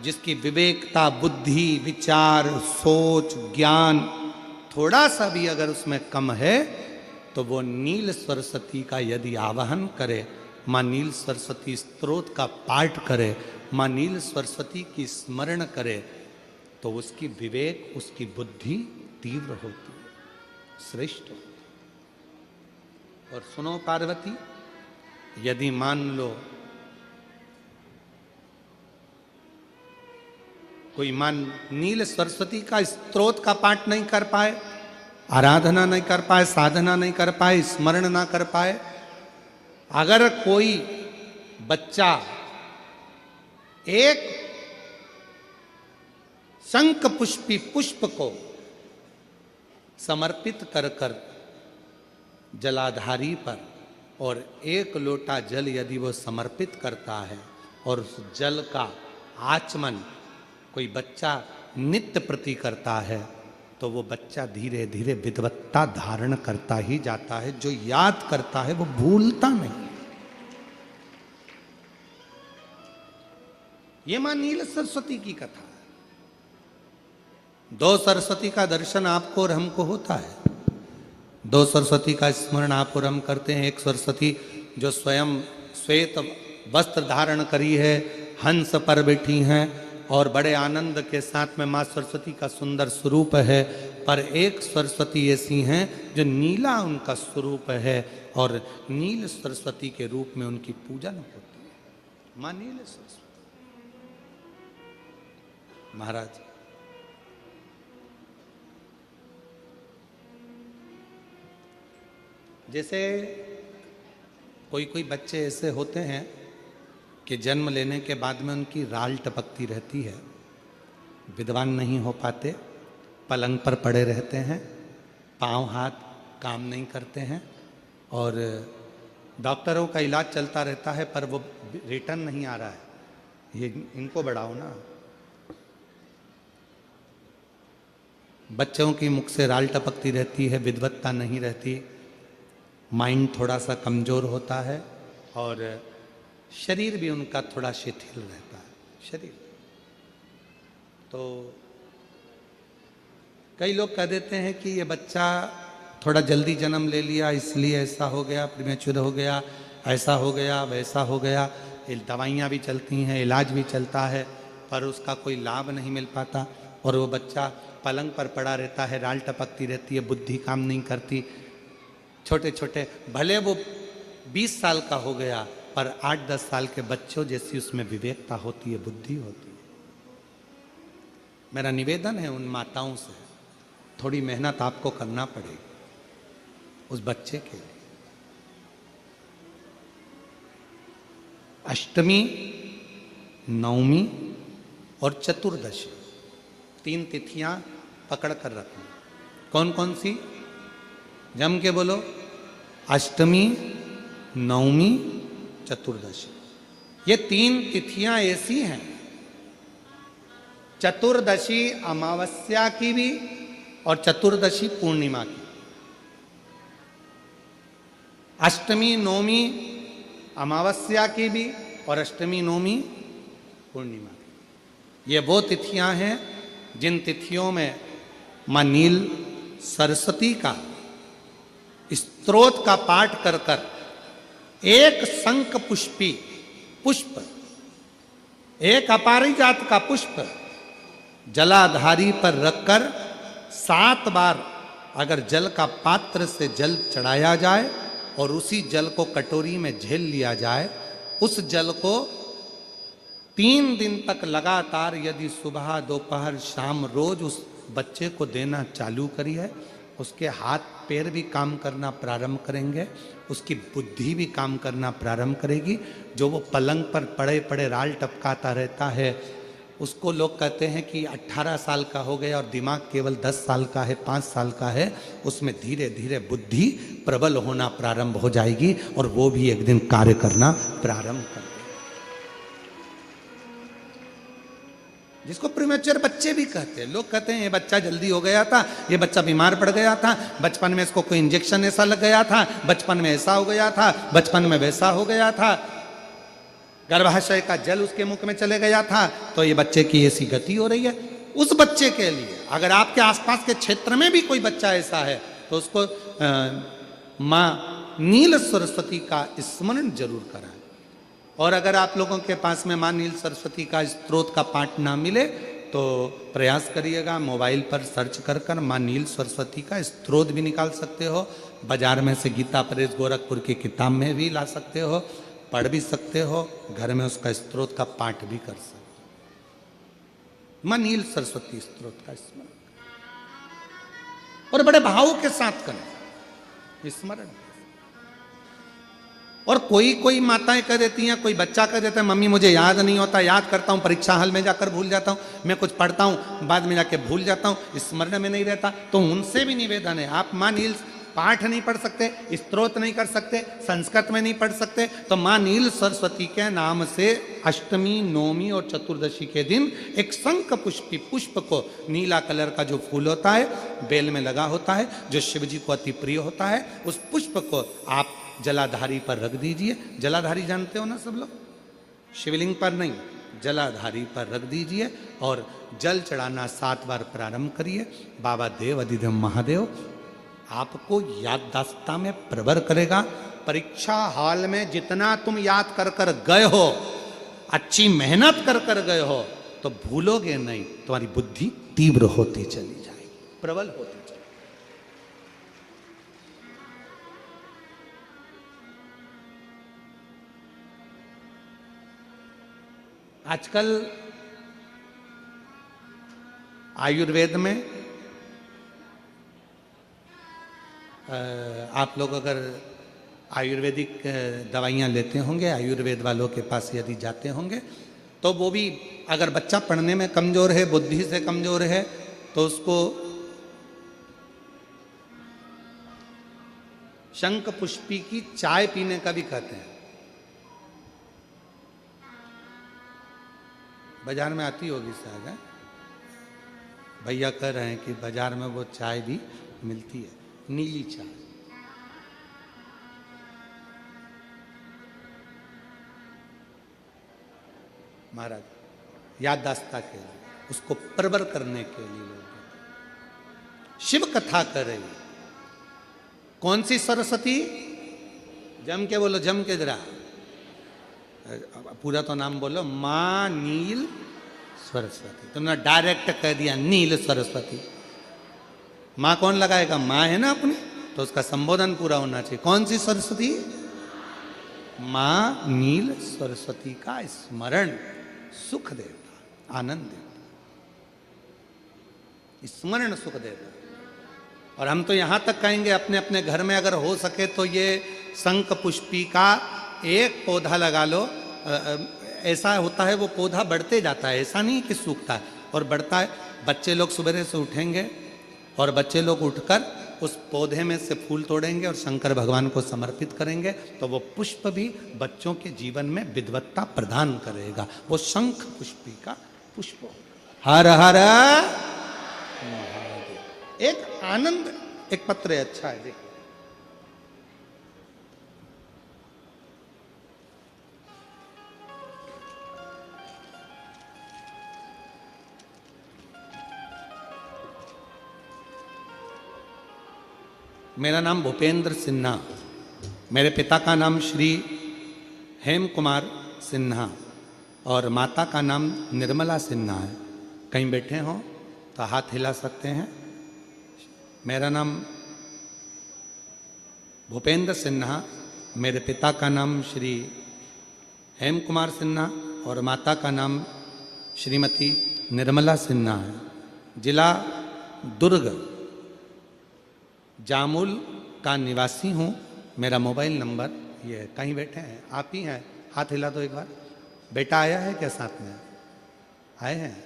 जिसकी विवेकता, बुद्धि, विचार, सोच, ज्ञान थोड़ा सा भी अगर उसमें कम है, तो वो नील सरस्वती का यदि आवाहन करे, मां नील सरस्वती स्तोत्र का पाठ करे, मां नील सरस्वती की स्मरण करे, तो उसकी विवेक, उसकी बुद्धि तीव्र होती है, श्रेष्ठ होती है। और सुनो पार्वती, यदि मान लो कोई मान नील सरस्वती का स्तोत्र का पाठ नहीं कर पाए, आराधना नहीं कर पाए, साधना नहीं कर पाए, स्मरण ना कर पाए, अगर कोई बच्चा एक शंख पुष्पी पुष्प को समर्पित कर कर जलाधारी पर, और 1 लोटा जल यदि वो समर्पित करता है, और उस जल का आचमन कोई बच्चा नित्य प्रति करता है, तो वो बच्चा धीरे धीरे विद्वत्ता धारण करता ही जाता है। जो याद करता है वो भूलता नहीं। ये मां नील सरस्वती की कथा है। 2 सरस्वती का दर्शन आपको और हमको होता है, 2 सरस्वती का स्मरण आप और हम करते हैं। एक सरस्वती जो स्वयं श्वेत वस्त्र धारण करी है, हंस पर बैठी हैं, और बड़े आनंद के साथ में मां सरस्वती का सुंदर स्वरूप है। पर एक सरस्वती ऐसी हैं जो नीला उनका स्वरूप है, और नील सरस्वती के रूप में उनकी पूजन होती है। मां नील सरस्वती। महाराज जैसे कोई कोई बच्चे ऐसे होते हैं कि जन्म लेने के बाद में उनकी राल टपकती रहती है, विद्वान नहीं हो पाते, पलंग पर पड़े रहते हैं, पांव हाथ काम नहीं करते हैं और डॉक्टरों का इलाज चलता रहता है पर वो रिटर्न नहीं आ रहा है। ये इनको बढ़ाओ ना। बच्चों की मुख से राल टपकती रहती है, विद्वत्ता नहीं रहती, माइंड थोड़ा सा कमज़ोर होता है और शरीर भी उनका थोड़ा शिथिल रहता है शरीर। तो कई लोग कह देते हैं कि ये बच्चा थोड़ा जल्दी जन्म ले लिया इसलिए ऐसा हो गया, प्रीमेच्योर हो गया, ऐसा हो गया, वैसा हो गया। दवाइयाँ भी चलती हैं, इलाज भी चलता है पर उसका कोई लाभ नहीं मिल पाता और वो बच्चा पलंग पर पड़ा रहता है, राल टपकती रहती है, बुद्धि काम नहीं करती। छोटे छोटे भले वो 20 साल का हो गया पर 8-10 साल के बच्चों जैसी उसमें विवेकता होती है, बुद्धि होती है। मेरा निवेदन है उन माताओं से, थोड़ी मेहनत आपको करना पड़ेगी उस बच्चे के लिए। अष्टमी, नवमी और चतुर्दशी 3 तिथियां पकड़ कर रखना। कौन कौन सी? जम के बोलो। अष्टमी, नवमी, चतुर्दशी। ये 3 तिथियां ऐसी हैं, चतुर्दशी अमावस्या की भी और चतुर्दशी पूर्णिमा की। अष्टमी नवमी अमावस्या की भी और अष्टमी नवमी पूर्णिमा की। ये वो तिथियां हैं जिन तिथियों में मां नील सरस्वती का स्तोत्र का पाठ कर कर एक शंख पुष्पी पुष्प, एक अपारिजात का पुष्प जलाधारी पर रखकर 7 बार अगर जल का पात्र से जल चढ़ाया जाए और उसी जल को कटोरी में झेल लिया जाए, उस जल को 3 दिन तक लगातार यदि सुबह दोपहर शाम रोज उस बच्चे को देना चालू करिए, उसके हाथ पैर भी काम करना प्रारंभ करेंगे, उसकी बुद्धि भी काम करना प्रारंभ करेगी। जो वो पलंग पर पड़े पड़े राल टपकाता रहता है, उसको लोग कहते हैं कि 18 साल का हो गया और दिमाग केवल 10 साल का है, 5 साल का है, उसमें धीरे धीरे बुद्धि प्रबल होना प्रारंभ हो जाएगी और वो भी एक दिन कार्य करना प्रारंभ कर देगा। जिसको प्रीमेच्योर बच्चे भी कहते हैं। लोग कहते हैं ये बच्चा जल्दी हो गया था, ये बच्चा बीमार पड़ गया था, बचपन में इसको कोई इंजेक्शन ऐसा लग गया था, बचपन में ऐसा हो गया था, बचपन में वैसा हो गया था, गर्भाशय का जल उसके मुख में चले गया था, तो ये बच्चे की ऐसी गति हो रही है। उस बच्चे के लिए अगर आपके आसपास के क्षेत्र में भी कोई बच्चा ऐसा है तो उसको मां नील सरस्वती का स्मरण जरूर कराएं। और अगर आप लोगों के पास में मां नील सरस्वती का स्तोत्र का पाठ ना मिले तो प्रयास करिएगा, मोबाइल पर सर्च कर कर मां नील सरस्वती का स्तोत्र भी निकाल सकते हो। बाजार में से गीता प्रेस गोरखपुर की किताब में भी ला सकते हो, पढ़ भी सकते हो, घर में उसका स्तोत्र का पाठ भी कर सकते हो। मां नील सरस्वती स्तोत्र का स्मरण और बड़े भाव के साथ करें स्मरण। और कोई माताएं कह देती हैं, कोई बच्चा कह देता है मम्मी मुझे याद नहीं होता, याद करता हूं परीक्षा हॉल में जाकर भूल जाता हूं, मैं कुछ पढ़ता हूं बाद में जाके भूल जाता हूं, स्मरण में नहीं रहता। तो उनसे भी निवेदन है, आप मां नील पाठ नहीं पढ़ सकते, स्तोत्र नहीं कर सकते, संस्कृत में नहीं पढ़ सकते, तो मां नील सरस्वती के नाम से अष्टमी, नवमी और चतुर्दशी के दिन एक शंख पुष्पी पुष्प को, नीला कलर का जो फूल होता है बेल में लगा होता है, जो शिव जी को अति प्रिय होता है, उस पुष्प को आप जलाधारी पर रख दीजिए। जलाधारी जानते हो ना सब लोग, शिवलिंग पर नहीं, जलाधारी पर रख दीजिए और जल चढ़ाना 7 बार प्रारंभ करिए। बाबा देव अधिदेव महादेव आपको याददाश्ता में प्रवर करेगा। परीक्षा हॉल में जितना तुम याद कर कर गए हो, अच्छी मेहनत कर कर गए हो, तो भूलोगे नहीं, तुम्हारी बुद्धि तीव्र होती चली जाएगी, प्रबल होती जाएगी। आजकल आयुर्वेद में आप लोग अगर आयुर्वेदिक दवाइयाँ लेते होंगे, आयुर्वेद वालों के पास यदि जाते होंगे, तो वो भी अगर बच्चा पढ़ने में कमज़ोर है, बुद्धि से कमज़ोर है, तो उसको शंख पुष्पी की चाय पीने का भी कहते हैं। बाजार में आती होगी शायद, है? भैया कह रहे हैं कि बाजार में वो चाय भी मिलती है, नीली चाय। महाराज याददाश्ता के लिए, उसको प्रबर करने के लिए लोग शिव कथा कर रही है। कौन सी सरस्वती? जम के बोलो, जम के जरा, पूरा तो नाम बोलो। माँ नील सरस्वती। तुमने डायरेक्ट कह दिया नील सरस्वती। माँ कौन लगाएगा? माँ है ना अपनी, तो उसका संबोधन पूरा होना चाहिए। कौन सी सरस्वती? माँ नील सरस्वती का स्मरण सुख देता, आनंद देता, स्मरण सुख देता। और हम तो यहां तक कहेंगे अपने अपने घर में अगर हो सके तो ये शंख पुष्पी का एक पौधा लगा लो। ऐसा होता है वो पौधा बढ़ते जाता है, ऐसा नहीं कि सूखता है, और बढ़ता है। बच्चे लोग सुबह से उठेंगे और बच्चे लोग उठकर उस पौधे में से फूल तोड़ेंगे और शंकर भगवान को समर्पित करेंगे, तो वो पुष्प भी बच्चों के जीवन में विद्वत्ता प्रदान करेगा। वो शंख पुष्पी का पुष्प। हर हर महादेव। एक आनंद, एक पत्र है, अच्छा है, देखो। मेरा नाम भूपेंद्र सिन्हा, मेरे पिता का नाम श्री हेम कुमार सिन्हा और माता का नाम निर्मला सिन्हा है। कहीं बैठे हों तो हाथ हिला सकते हैं। मेरा नाम भूपेंद्र सिन्हा, मेरे पिता का नाम श्री हेम कुमार सिन्हा और माता का नाम श्रीमती निर्मला सिन्हा है। जिला दुर्ग, जामुल का निवासी हूँ। मेरा मोबाइल नंबर ये है। कहीं बैठे हैं? आप ही हैं? हाथ हिला दो एक बार। बेटा आया है क्या साथ में? आए हैं?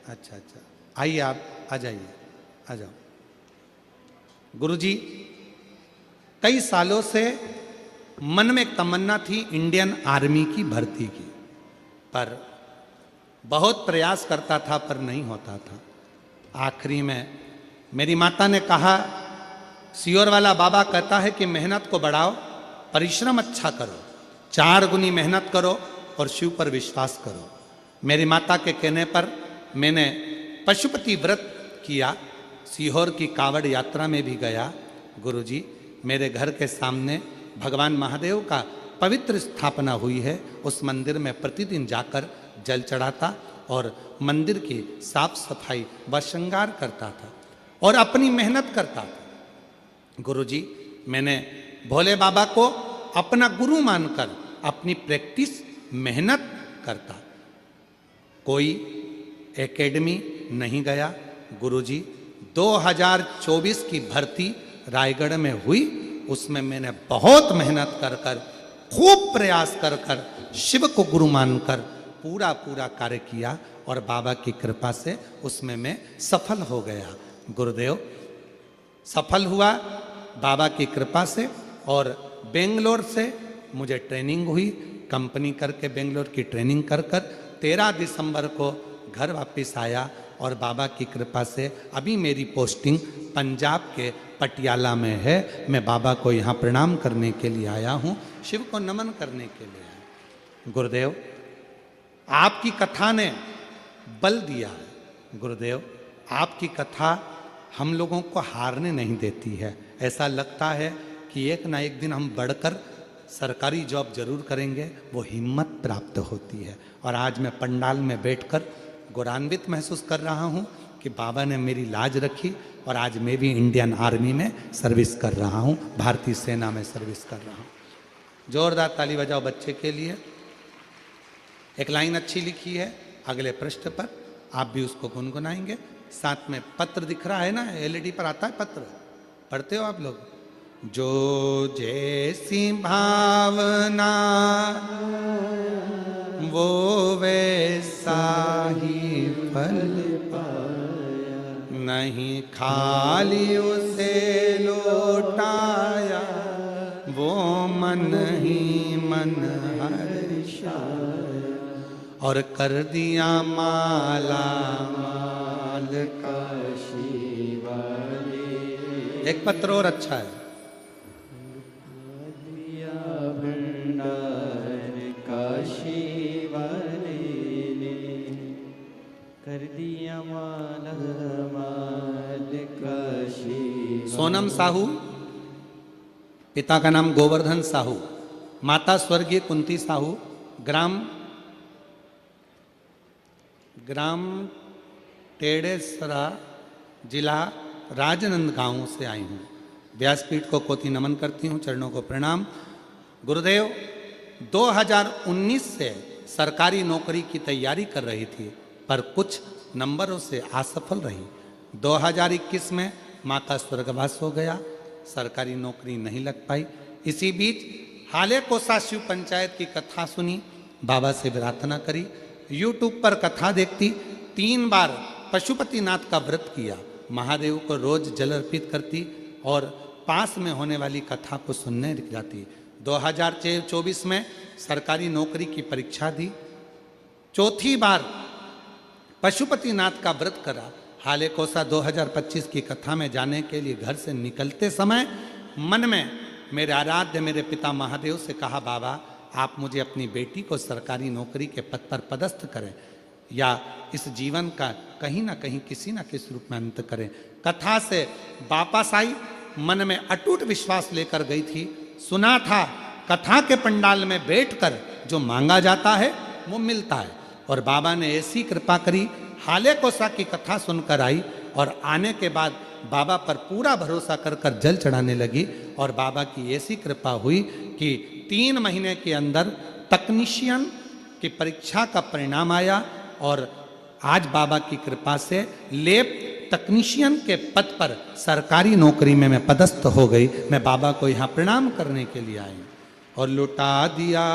अच्छा अच्छा, आइए, आप आ जाइए, आ जाओ। गुरुजी, कई सालों से मन में एक तमन्ना थी इंडियन आर्मी की भर्ती की, पर बहुत प्रयास करता था पर नहीं होता था। आखिरी में मेरी माता ने कहा, सियोर वाला बाबा कहता है कि मेहनत को बढ़ाओ, परिश्रम अच्छा करो, 4 गुनी मेहनत करो और शिव पर विश्वास करो। मेरी माता के कहने पर मैंने पशुपति व्रत किया, सीहोर की कावड़ यात्रा में भी गया। गुरुजी, मेरे घर के सामने भगवान महादेव का पवित्र स्थापना हुई है। उस मंदिर में प्रतिदिन जाकर जल चढ़ाता और मंदिर की साफ सफाई व श्रृंगार करता था और अपनी मेहनत करता था। गुरुजी, मैंने भोले बाबा को अपना गुरु मानकर अपनी प्रैक्टिस मेहनत करता, कोई एकेडमी नहीं गया। गुरुजी, 2024 की भर्ती रायगढ़ में हुई, उसमें मैंने बहुत मेहनत कर कर, खूब प्रयास कर कर, शिव को गुरु मानकर पूरा कार्य किया और बाबा की कृपा से उसमें मैं सफल हो गया। गुरुदेव, सफल हुआ बाबा की कृपा से। और बेंगलोर से मुझे ट्रेनिंग हुई, कंपनी करके बेंगलोर की ट्रेनिंग कर कर 13 दिसंबर को घर वापस आया और बाबा की कृपा से अभी मेरी पोस्टिंग पंजाब के पटियाला में है। मैं बाबा को यहाँ प्रणाम करने के लिए आया हूँ, शिव को नमन करने के लिए आया। गुरुदेव, आपकी कथा ने बल दिया है। गुरुदेव, आपकी कथा हम लोगों को हारने नहीं देती है। ऐसा लगता है कि एक ना एक दिन हम बढ़कर सरकारी जॉब जरूर करेंगे, वो हिम्मत प्राप्त होती है। और आज मैं पंडाल में बैठकर गौरवान्वित महसूस कर रहा हूँ कि बाबा ने मेरी लाज रखी और आज मैं भी इंडियन आर्मी में सर्विस कर रहा हूँ, भारतीय सेना में सर्विस कर रहा हूँ। जोरदार ताली बजाओ बच्चे के लिए। एक लाइन अच्छी लिखी है अगले पृष्ठ पर, आप भी उसको गुनगुनाएंगे। साथ में पत्र दिख रहा है ना, LED पर आता है पत्र, पढ़ते हो आप लोग? जो जैसी भावना वो वैसा ही फल पाया, नहीं खाली उसे लौटाया, वो मन ही मन हर्षाया, और कर दिया माला माल काशी वाले। एक पत्र और अच्छा है, भंडार काशी वाले ने कर दिया माल माल काशी। सोनम साहू, पिता का नाम गोवर्धन साहू, माता स्वर्गीय कुंती साहू, ग्राम टेढ़ेसरा, जिला राजनांदगांव से आई हूँ। व्यासपीठ को कोटि नमन करती हूँ, चरणों को प्रणाम। गुरुदेव 2019 से सरकारी नौकरी की तैयारी कर रही थी, पर कुछ नंबरों से असफल रही। 2021 में माँ का स्वर्गवास हो गया, सरकारी नौकरी नहीं लग पाई। इसी बीच हाले कोसा शिव पंचायत की कथा सुनी, बाबा से प्रार्थना करी, यूट्यूब पर कथा देखती, 3 बार पशुपतिनाथ का व्रत किया, महादेव को रोज जल अर्पित करती और पास में होने वाली कथा को सुनने जाती। 2024 में सरकारी नौकरी की परीक्षा दी, 4थी बार पशुपतिनाथ का व्रत करा। हाले कोसा 2025 की कथा में जाने के लिए घर से निकलते समय मन में मेरे आराध्य मेरे पिता महादेव से कहा, बाबा आप मुझे अपनी बेटी को सरकारी नौकरी के पद पर पदस्थ करें, या इस जीवन का कहीं ना कहीं किसी न किसी रूप में अंत करें। कथा से वापस आई, मन में अटूट विश्वास लेकर गई थी। सुना था कथा के पंडाल में बैठकर जो मांगा जाता है वो मिलता है, और बाबा ने ऐसी कृपा करी, हाले कोसा की कथा सुनकर आई और आने के बाद बाबा पर पूरा भरोसा कर कर जल चढ़ाने लगी। और बाबा की ऐसी कृपा हुई कि 3 महीने के अंदर तकनीशियन की परीक्षा का परिणाम आया, और आज बाबा की कृपा से लैब तकनीशियन के पद पर सरकारी नौकरी में मैं पदस्थ हो गई। मैं बाबा को यहाँ प्रणाम करने के लिए आई और लुटा दिया